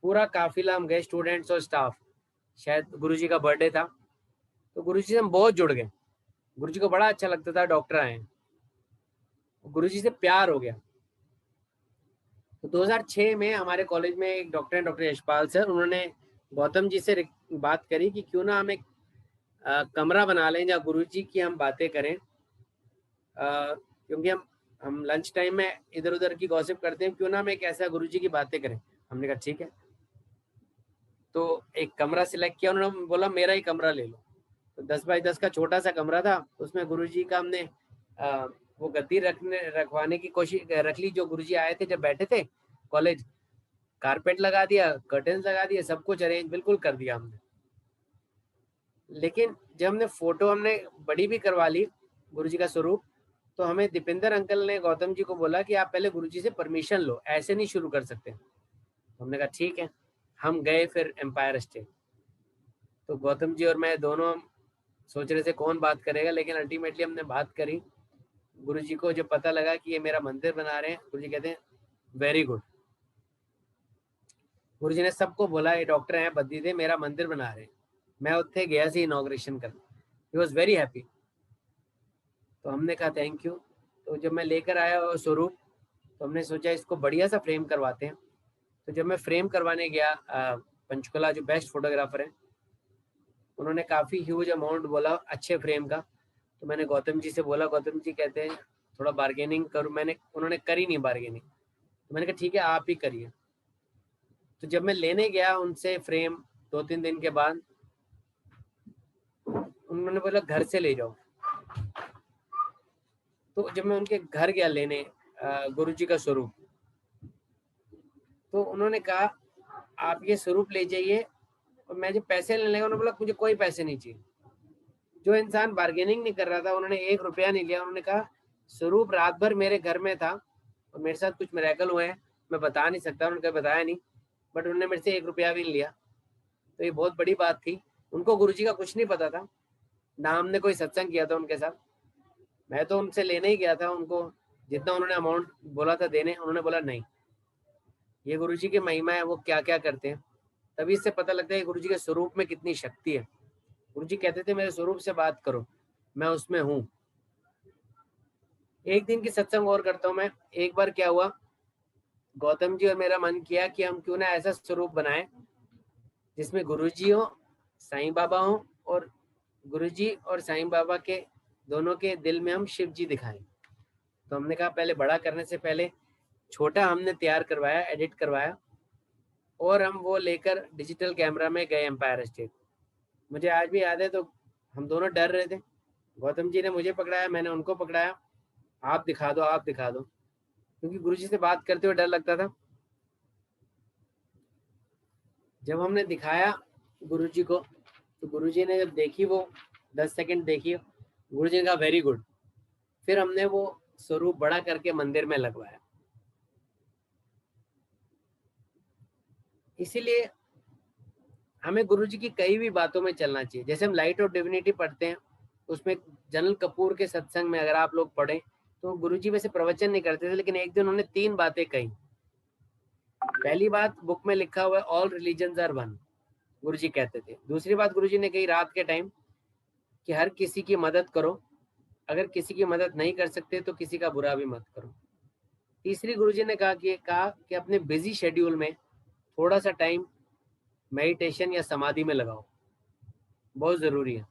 पूरा काफिला हम गए, स्टूडेंट्स और स्टाफ। शायद गुरुजी का बर्थडे था, तो गुरुजी से हम बहुत जुड़ गए। गुरुजी को बड़ा अच्छा लगता था डॉक्टर आए, गुरुजी से प्यार हो गया। तो 2006 में हमारे कॉलेज में एक डॉक्टर हैं, डॉक्टर यशपाल सर, उन्होंने गौतम जी से बात करी कि क्यों ना हम एक कमरा बना लें जहाँ गुरुजी की हम बातें करें, क्योंकि हम लंच टाइम में इधर उधर की गॉसिप करते हैं, क्यों ना हम एक ऐसा गुरुजी की बातें करें। हमने कहा ठीक है। तो एक कमरा सिलेक्ट किया, उन्होंने बोला मेरा ही कमरा ले लो। तो 10 बाई 10 का छोटा सा कमरा था, उसमें गुरुजी का हमने वो गद्दी रखवाने की कोशिश रख ली। जो गुरुजी आए थे जब बैठे थे कॉलेज, कारपेट लगा दिया, कर्टन्स लगा दिए, सब कुछ अरेंज बिल्कुल कर दिया हमने। लेकिन जब हमने फोटो हमने बड़ी भी करवा ली गुरुजी का स्वरूप, तो हमें दीपेंद्र अंकल ने गौतम जी को बोला कि आप पहले गुरुजी से परमिशन लो, ऐसे नहीं शुरू कर सकते। हमने कहा ठीक है। हम गए फिर एम्पायर स्टेट। तो गौतम जी और मैं दोनों सोच रहे थे कौन बात करेगा, लेकिन अल्टीमेटली हमने बात करी। गुरुजी को जब पता लगा कि ये मेरा मंदिर बना रहे हैं, गुरुजी कहते हैं वेरी गुड। गुरुजी ने सबको बोला ये डॉक्टर हैं बद्दी दे मेरा मंदिर बना रहे हैं। मैं उत्थे गया सी इनॉग्रेशन करने, ही वॉज वेरी हैप्पी। तो हमने कहा थैंक यू। तो जब मैं लेकर आया वो स्वरूप, तो हमने सोचा इसको बढ़िया सा फ्रेम करवाते हैं। तो जब मैं फ्रेम करवाने गया, पंचकुला जो बेस्ट फोटोग्राफर हैं, उन्होंने काफ़ी ह्यूज अमाउंट बोला अच्छे फ्रेम का। तो मैंने गौतम जी से बोला, गौतम जी कहते हैं थोड़ा बार्गेनिंग करूँ। उन्होंने करी नहीं बार्गेनिंग। तो मैंने कहा ठीक है आप ही करिए। तो जब मैं लेने गया उनसे फ्रेम 2-3 दिन के बाद, उन्होंने बोला घर से ले जाओ। तो जब मैं उनके घर गया लेने गुरुजी का स्वरूप, तो उन्होंने कहा आप ये स्वरूप ले जाइए। और मैं जब पैसे लेने लगा, उन्होंने बोला मुझे कोई पैसे नहीं चाहिए। जो इंसान बार्गेनिंग नहीं कर रहा था, उन्होंने 1 रुपया नहीं लिया। उन्होंने कहा स्वरूप रात भर मेरे घर में था और मेरे साथ कुछ मिरेकल हुए हैं, मैं बता नहीं सकता। उन्होंने कहा बताया नहीं, बट उन्होंने मेरे से 1 रुपया भी नहीं लिया। तो ये बहुत बड़ी बात थी। उनको गुरुजी का कुछ नहीं पता था, ना हमने कोई सत्संग किया था उनके साथ। मैं तो उनसे लेने ही गया था उनको जितना उन्होंने अमाउंट बोला था देने, उन्होंने बोला नहीं। ये गुरुजी की महिमा है, वो क्या क्या करते हैं। तभी इससे पता लगता है कि गुरुजी के स्वरूप में कितनी शक्ति है। गुरुजी कहते थे मेरे स्वरूप से बात करो, मैं उसमें हूँ। एक दिन की सत्संग और करता हूँ मैं। एक बार क्या हुआ, गौतम जी और मेरा मन किया कि हम क्यों ना ऐसा स्वरूप बनाए जिसमें गुरुजी हो, साईं बाबा हो, और गुरुजी और साईं बाबा के दोनों के दिल में हम शिव जी दिखाएं। तो हमने कहा पहले बड़ा करने से पहले छोटा हमने तैयार करवाया, एडिट करवाया, और हम वो लेकर डिजिटल कैमरा में गए एम्पायर स्टेट। मुझे आज भी याद है, तो हम दोनों डर रहे थे। गौतम जी ने मुझे पकड़ाया, मैंने उनको पकड़ाया, आप दिखा दो आप दिखा दो, क्योंकि गुरुजी से बात करते हुए डर लगता था। जब हमने दिखाया गुरुजी को, तो गुरुजी ने जब देखी, वो 10 सेकंड देखी, गुरुजी ने कहा वेरी गुड। फिर हमने वो स्वरूप बड़ा करके मंदिर में लगवाया। इसीलिए हमें गुरुजी की कई भी बातों में चलना चाहिए। जैसे हम लाइट ऑफ डिविनिटी पढ़ते हैं, उसमें जनरल कपूर के सत्संग में अगर आप लोग पढ़ें, तो गुरुजी वैसे प्रवचन नहीं करते थे, लेकिन एक दिन उन्होंने 3 बातें कही। पहली बात, बुक में लिखा हुआ है ऑल रिलीजन्स आर वन, गुरुजी कहते थे। दूसरी बात गुरुजी ने कही रात के टाइम कि हर किसी की मदद करो, अगर किसी की मदद नहीं कर सकते तो किसी का बुरा भी मत करो। तीसरी गुरुजी ने कहा कि अपने बिजी शेड्यूल में थोड़ा सा टाइम मेडिटेशन या समाधि में लगाओ, बहुत जरूरी है।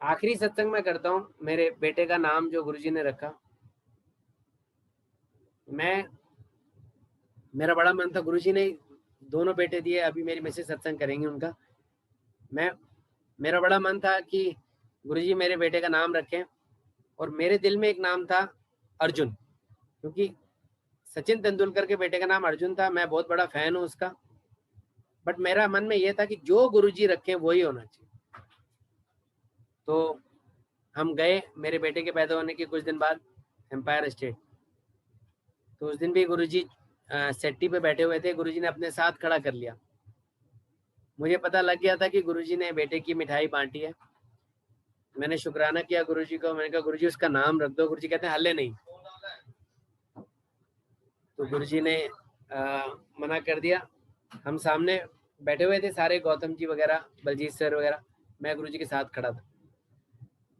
आखिरी सत्संग में करता हूँ, मेरे बेटे का नाम जो गुरुजी ने रखा, मेरा बड़ा मन था, गुरुजी ने दोनों बेटे दिए, अभी मेरी मिसेस सत्संग करेंगे उनका। मेरा बड़ा मन था कि गुरुजी मेरे बेटे का नाम रखें, और मेरे दिल में एक नाम था अर्जुन, क्योंकि सचिन तेंदुलकर के बेटे का नाम अर्जुन था। मैं बहुत बड़ा फैन हूँ उसका, बट मेरा मन में यह था कि जो गुरुजी रखें वही होना चाहिए। तो हम गए मेरे बेटे के पैदा होने के कुछ दिन बाद एम्पायर स्टेट। तो उस दिन भी गुरुजी सेट्टी पे बैठे हुए थे, गुरुजी ने अपने साथ खड़ा कर लिया। मुझे पता लग गया था कि गुरुजी ने बेटे की मिठाई बांटी है। मैंने शुक्राना किया गुरुजी को, मैंने कहा गुरुजी उसका नाम रख दो। गुरुजी कहते हैं हल्ले नहीं। तो गुरुजी ने मना कर दिया। हम सामने बैठे हुए थे सारे, गौतम जी वगैरह, बलजीत सर वगैरह, मैं गुरुजी के साथ खड़ा था।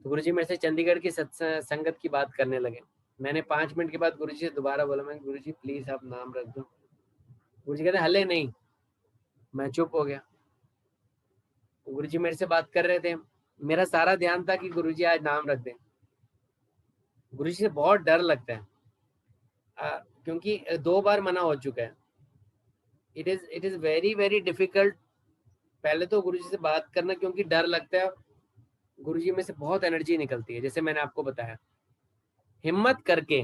तो गुरुजी मेरे से चंडीगढ़ की संगत की बात करने लगे। मैंने 5 मिनट के बाद गुरुजी से दोबारा बोला, मैं गुरुजी प्लीज आप नाम रख दो। गुरुजी कहते हल्ले नहीं। मैं चुप हो गया। गुरुजी मेरे से बात कर रहे थे, मेरा सारा ध्यान था कि गुरुजी आज नाम रख दें। गुरुजी से बहुत डर लगता है, क्योंकि 2 बार मना हो चुका है। It is very very difficult पहले तो गुरुजी से बात करना, क्योंकि डर लगता है। गुरुजी में से बहुत एनर्जी निकलती है, जैसे मैंने आपको बताया। हिम्मत करके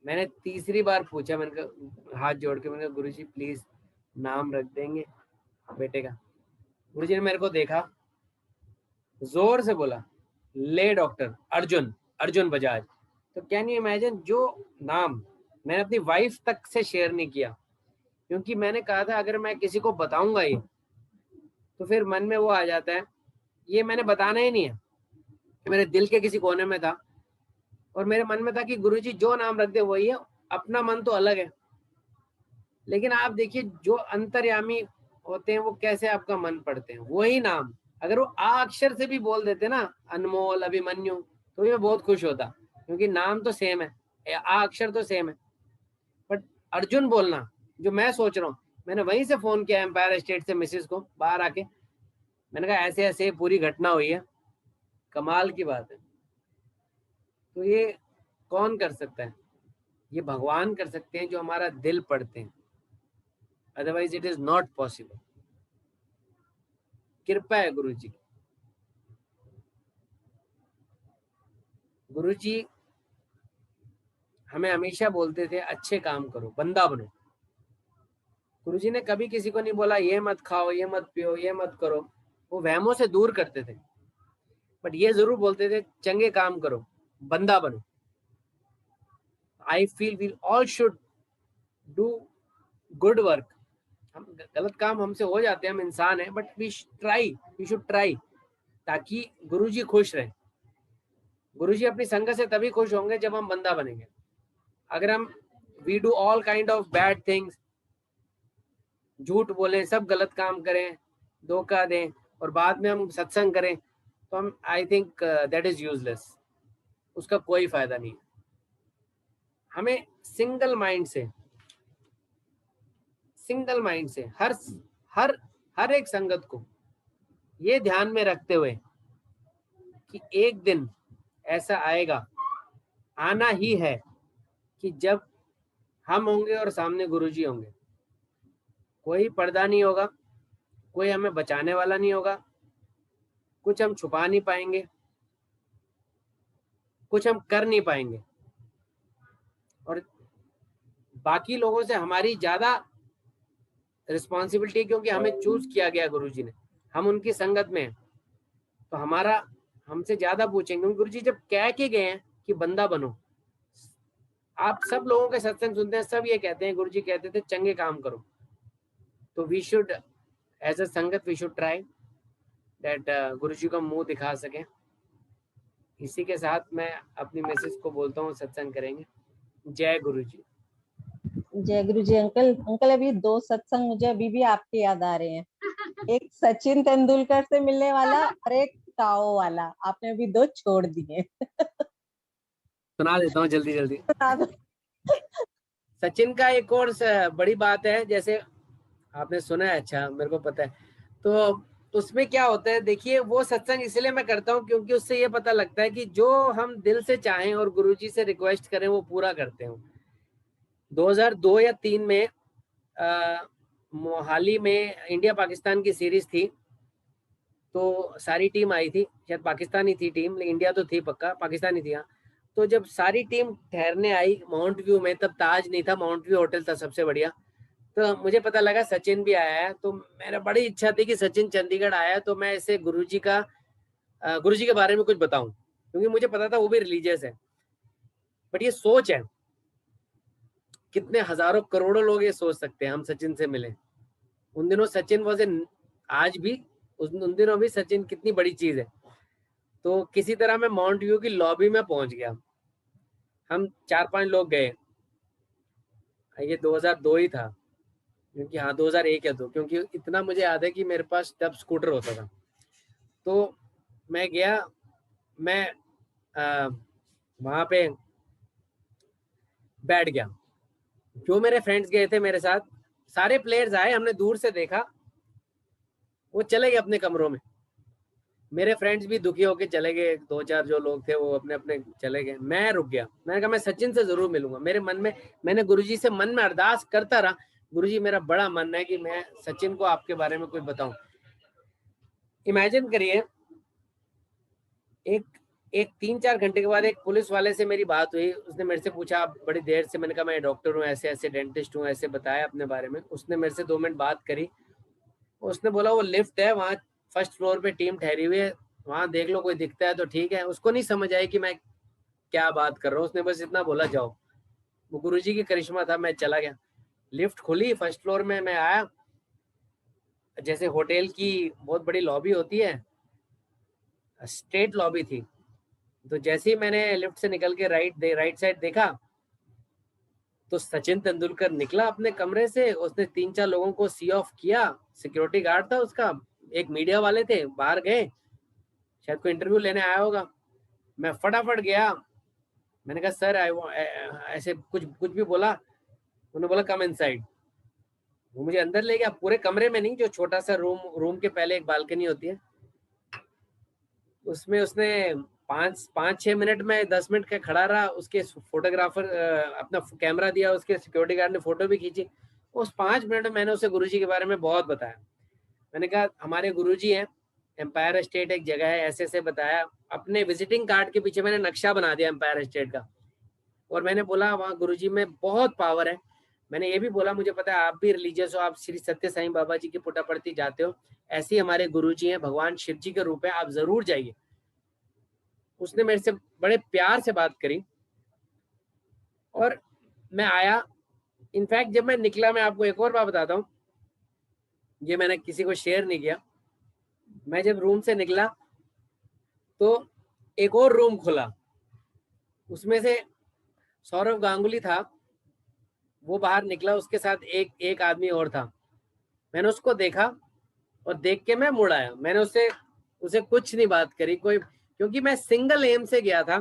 मैंने तीसरी बार पूछा, मैंने कहा हाथ जोड़ के, मैंने कहा गुरुजी प्लीज नाम रख देंगे बेटे का। गुरुजी ने मेरे को देखा, जोर से बोला ले डॉक्टर अर्जुन, अर्जुन बजाज। तो कैन यू इमेजिन, जो नाम मैंने अपनी वाइफ तक से शेयर नहीं किया, क्योंकि मैंने कहा था अगर मैं किसी को बताऊंगा ये, तो फिर मन में वो आ जाता है, ये मैंने बताना ही नहीं है। मेरे दिल के किसी कोने में था, और मेरे मन में था कि गुरुजी जो नाम रख दे वही है। अपना मन तो अलग है, लेकिन आप देखिए जो अंतर्यामी होते हैं वो कैसे आपका मन पढ़ते हैं। वही नाम अगर वो आ अक्षर से भी बोल देते ना, अनमोल, अभिमन्यु, तो मैं बहुत खुश होता, क्योंकि नाम तो सेम है, आ अक्षर तो सेम है। बट अर्जुन बोलना जो मैं सोच रहा हूँ, मैंने वहीं से फोन किया एम्पायर स्टेट से मिसेस को बाहर आके। मैंने कहा ऐसे ऐसे पूरी घटना हुई है, कमाल की बात है। तो ये कौन कर सकता है? ये भगवान कर सकते हैं जो हमारा दिल पढ़ते हैं, otherwise it is not possible. कृपा है गुरु जी। गुरु जी हमें हमेशा बोलते थे अच्छे काम करो, बंदा बनो। गुरु जी ने कभी किसी को नहीं बोला ये मत खाओ, ये मत पियो, ये मत करो। वो वहमों से दूर करते थे, बट ये जरूर बोलते थे चंगे काम करो, बंदा बनो। I feel we all should do good work. हम गलत काम हमसे हो जाते हैं, हम इंसान हैं, बट वी शुड ट्राई ताकि गुरु जी खुश रहे। गुरुजी अपनी संगत से तभी खुश होंगे जब हम बंदा बनेंगे। अगर हम we do all kind of bad things, झूठ बोलें, सब गलत काम करें, धोखा दें और बाद में हम सत्संग करें, तो हम I think that is useless, उसका कोई फायदा नहीं है। हमें सिंगल माइंड से हर हर हर एक संगत को ये ध्यान में रखते हुए कि एक दिन ऐसा आएगा, आना ही है, कि जब हम होंगे और सामने गुरुजी होंगे, कोई पर्दा नहीं होगा, कोई हमें बचाने वाला नहीं होगा, कुछ हम छुपा नहीं पाएंगे, कुछ हम कर नहीं पाएंगे, और बाकी लोगों से हमारी ज्यादा रिस्पॉन्सिबिलिटी, क्योंकि हमें चूज किया गया गुरुजी ने, हम उनकी संगत में हैं, तो हमारा हमसे ज्यादा पूछेंगे। गुरुजी जब कह के गए हैं कि बंदा बनो, आप सब लोगों के सत्संग सुनते हैं, सब ये कहते हैं, गुरुजी कहते थे चंगे काम करो, तो वी शुड एज अ संगत वी शुड ट्राई दैट गुरुजी को मुंह दिखा सकें। इसी के साथ मैं अपनी मैसेज को बोलता हूँ, सत्संग करेंगे। जय गुरुजी। जय गुरु जी। अंकल अंकल अभी 2 सत्संग मुझे अभी भी आपके याद आ रहे हैं। एक सचिन तेंदुलकर से मिलने वाला और एक टाओ वाला, आपने अभी 2 छोड़ दिए। सुना देता हूँ जल्दी जल्दी। बता दो। सचिन का एक और बड़ी बात है, जैसे आपने सुना है, अच्छा मेरे को पता है, तो उसमें क्या होता है, देखिए वो सत्संग इसलिए मैं करता हूँ क्योंकि उससे ये पता लगता है कि जो हम दिल से चाहें और गुरुजी से रिक्वेस्ट करें वो पूरा करते हैं। 2002 या 3 में मोहाली में इंडिया पाकिस्तान की सीरीज थी, तो सारी टीम आई थी, शायद पाकिस्तानी थी टीम, लेकिन इंडिया तो थी पक्का, पाकिस्तानी थी हाँ। तो जब सारी टीम ठहरने आई माउंट व्यू में, तब ताज नहीं था, माउंट व्यू होटल था सबसे बढ़िया, तो मुझे पता लगा सचिन भी आया है, तो मेरा बड़ी इच्छा थी कि सचिन चंडीगढ़ आया तो मैं इसे गुरुजी के बारे में कुछ बताऊं, क्योंकि मुझे पता था वो भी रिलीजियस है। बट ये सोच है, कितने हजारों करोड़ों लोग ये सोच सकते हैं हम सचिन से मिले। उन दिनों सचिन वॉज ए, आज भी उन दिनों भी सचिन कितनी बड़ी चीज है। तो किसी तरह मैं माउंट व्यू की लॉबी में पहुंच गया, हम 4-5 लोग गए, ये 2002 ही था, क्योंकि हाँ 2001 या 2, क्योंकि इतना मुझे याद है कि मेरे पास तब स्कूटर होता था। तो मैं गया, मैं वहां पे बैठ गया, जो मेरे फ्रेंड्स गए थे मेरे साथ, सारे प्लेयर्स आए, हमने दूर से देखा, वो चले गए अपने कमरों में, मेरे फ्रेंड्स भी दुखी होके चले गए, 2-4 जो लोग थे वो अपने अपने चले गए, मैं रुक गया। मैंने कहा मैं सचिन से जरूर मिलूंगा, मेरे मन में, मैंने गुरुजी से मन में अरदास करता रहा, गुरुजी मेरा बड़ा मन है कि मैं सचिन को आपके बारे में कुछ बताऊं। इमेजिन करिए, एक एक 3-4 घंटे के बाद एक पुलिस वाले से मेरी बात हुई, उसने मेरे से पूछा आप बड़ी देर से, मैंने कहा मैं डॉक्टर हूँ, ऐसे ऐसे डेंटिस्ट हूँ, ऐसे बताया अपने बारे में। उसने मेरे से 2 मिनट बात करी, उसने बोला वो लिफ्ट है वहाँ, फर्स्ट फ्लोर पे टीम ठहरी हुई है, वहां देख लो, कोई दिखता है तो ठीक है। उसको नहीं समझ आई कि मैं क्या बात कर रहा हूँ, उसने बस इतना बोला जाओ। वो गुरुजी की करिश्मा था, मैं चला गया। लिफ्ट खुली, फर्स्ट फ्लोर में मैं आया, जैसे होटल की बहुत बड़ी लॉबी होती है, स्ट्रेट लॉबी थी। तो जैसे ही मैंने लिफ्ट से निकल के राइट साइड देखा, तो सचिन तेंदुलकर निकला अपने कमरे से, उसने 3-4 लोगों को सी ऑफ किया, सिक्योरिटी गार्ड था उसका, एक मीडिया वाले थे, बाहर गए, शायद कोई इंटरव्यू लेने आया होगा। मैं फटाफट गया, मैंने कहा सर ऐसे कुछ कुछ भी बोला, उन्होंने बोला कम इनसाइड। वो मुझे अंदर ले गया, पूरे कमरे में नहीं, जो छोटा सा रूम के पहले एक बालकनी होती है, उसमें उसने 5-6 मिनट में 10 मिनट का खड़ा रहा, उसके फोटोग्राफर अपना कैमरा दिया, उसके सिक्योरिटी गार्ड ने फोटो भी खींची। उस 5 मिनट में मैंने उसे गुरुजी के बारे में बहुत बताया। मैंने कहा हमारे गुरुजी हैं, एम्पायर स्टेट एक जगह है, ऐसे ऐसे बताया, अपने विजिटिंग कार्ड के पीछे मैंने नक्शा बना दिया एम्पायर स्टेट का, और मैंने बोला वहाँ गुरुजी में बहुत पावर है। मैंने ये भी बोला मुझे पता है आप भी रिलीजियस हो, आप श्री सत्य साईं बाबा जी की पुटापड़ती जाते हो, ऐसे ही हमारे गुरुजी हैं, भगवान शिव जी के रूप है, आप जरूर जाइए। उसने मेरे से बड़े प्यार से बात करी और मैं आया। इनफैक्ट जब मैं निकला, मैं आपको एक और बात बताता हूँ, ये मैंने किसी को शेयर नहीं किया। मैं जब रूम से निकला तो एक और रूम खुला, उसमें से सौरव गांगुली था, वो बाहर निकला, उसके साथ एक आदमी और था। मैंने उसको देखा और देख के मैं मुड़ आया। मैंने उसे कुछ नहीं बात करी कोई, क्योंकि मैं सिंगल एम से गया था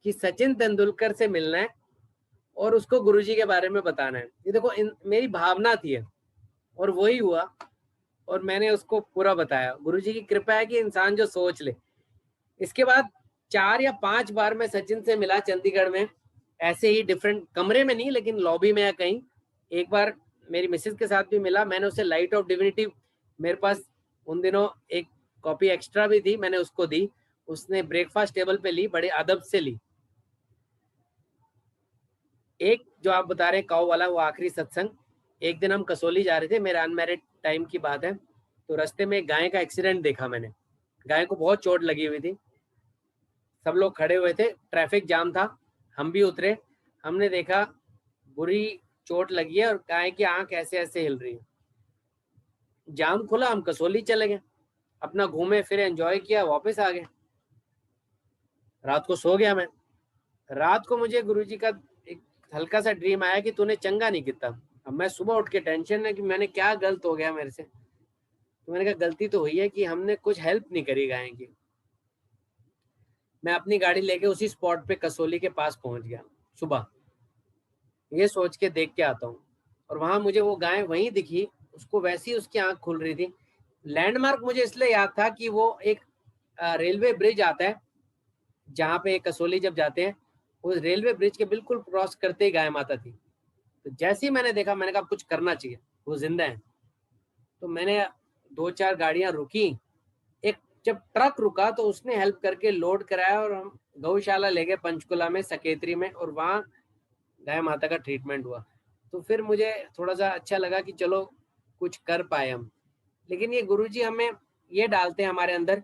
कि सचिन तेंदुलकर से मिलना है और उसको गुरुजी के बारे में बताना है। ये देखो मेरी भावना थी और वही हुआ और मैंने उसको पूरा बताया। गुरुजी की कृपा है कि इंसान जो सोच ले। इसके बाद 4 या 5 बार मैं सचिन से मिला चंडीगढ़ में, ऐसे ही डिफरेंट कमरे में नहीं लेकिन लॉबी में या कहीं। एक बार मेरी मिसेज के साथ भी मिला। मैंने उसे लाइट ऑफ डिविनिटी, मेरे पास उन दिनों एक कॉपी एक्स्ट्रा भी थी, मैंने उसको दी। उसने ब्रेकफास्ट टेबल पे ली, बड़े अदब से ली। एक जो आप बता रहे हैं काऊ वाला, वो आखिरी सत्संग, एक दिन हम कसौली जा रहे थे, मेरे अनमैरिड टाइम की बात है, तो रास्ते में एक गाय का एक्सीडेंट देखा मैंने। गाय को बहुत चोट लगी हुई थी, सब लोग खड़े हुए थे, ट्रैफिक जाम था, हम भी उतरे। हमने देखा बुरी चोट लगी है और गाय की आंख ऐसे ऐसे हिल रही है। जाम खुला, हम कसौली चले गए, अपना घूमे फिरे, एंजॉय किया, वापस आ गए। रात को सो गया मैं। रात को मुझे गुरुजी का एक हल्का सा ड्रीम आया कि तूने चंगा नहीं किया। अब मैं सुबह उठ के टेंशन है कि मैंने क्या गलत हो गया मेरे से। तो मैंने कहा गलती तो हुई है कि हमने कुछ हेल्प नहीं करी गाय की। मैं अपनी गाड़ी लेके उसी स्पॉट पे कसौली के पास पहुंच गया सुबह, ये सोच के देख के आता हूँ। और वहां मुझे वो गाय वहीं दिखी, उसको वैसी उसकी आंख खुल रही थी। लैंडमार्क मुझे इसलिए याद था कि वो एक रेलवे ब्रिज आता है जहाँ पे कसौली जब जाते हैं, उस रेलवे ब्रिज के बिल्कुल क्रॉस करते ही गाय माता थी। तो जैसे ही मैंने देखा, मैंने कहा कुछ करना चाहिए, वो जिंदा है। तो मैंने 2-4 गाड़ियां रुकी। एक जब ट्रक रुका तो उसने हेल्प करके लोड कराया और हम गौशाला ले गए पंचकुला में, सकेतरी में, और वहाँ गाय माता का ट्रीटमेंट हुआ। तो फिर मुझे थोड़ा सा अच्छा लगा कि चलो कुछ कर पाए हम। लेकिन ये गुरुजी हमें ये डालते हैं हमारे अंदर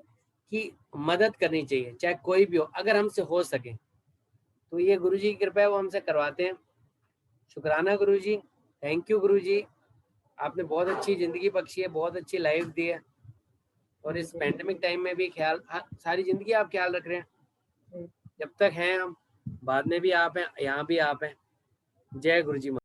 कि मदद करनी चाहिए, चाहे कोई भी हो, अगर हमसे हो सके। तो ये गुरुजी की कृपा है, वो हमसे करवाते हैं। शुक्राना गुरुजी, थैंक यू गुरुजी, आपने बहुत अच्छी जिंदगी बख्शी है, बहुत अच्छी लाइफ दी है। और इस पैंडेमिक टाइम में भी ख्याल, सारी जिंदगी आप ख्याल रख रहे हैं। जब तक हैं हम, बाद में भी आप हैं, यहाँ भी आप हैं। जय गुरुजी।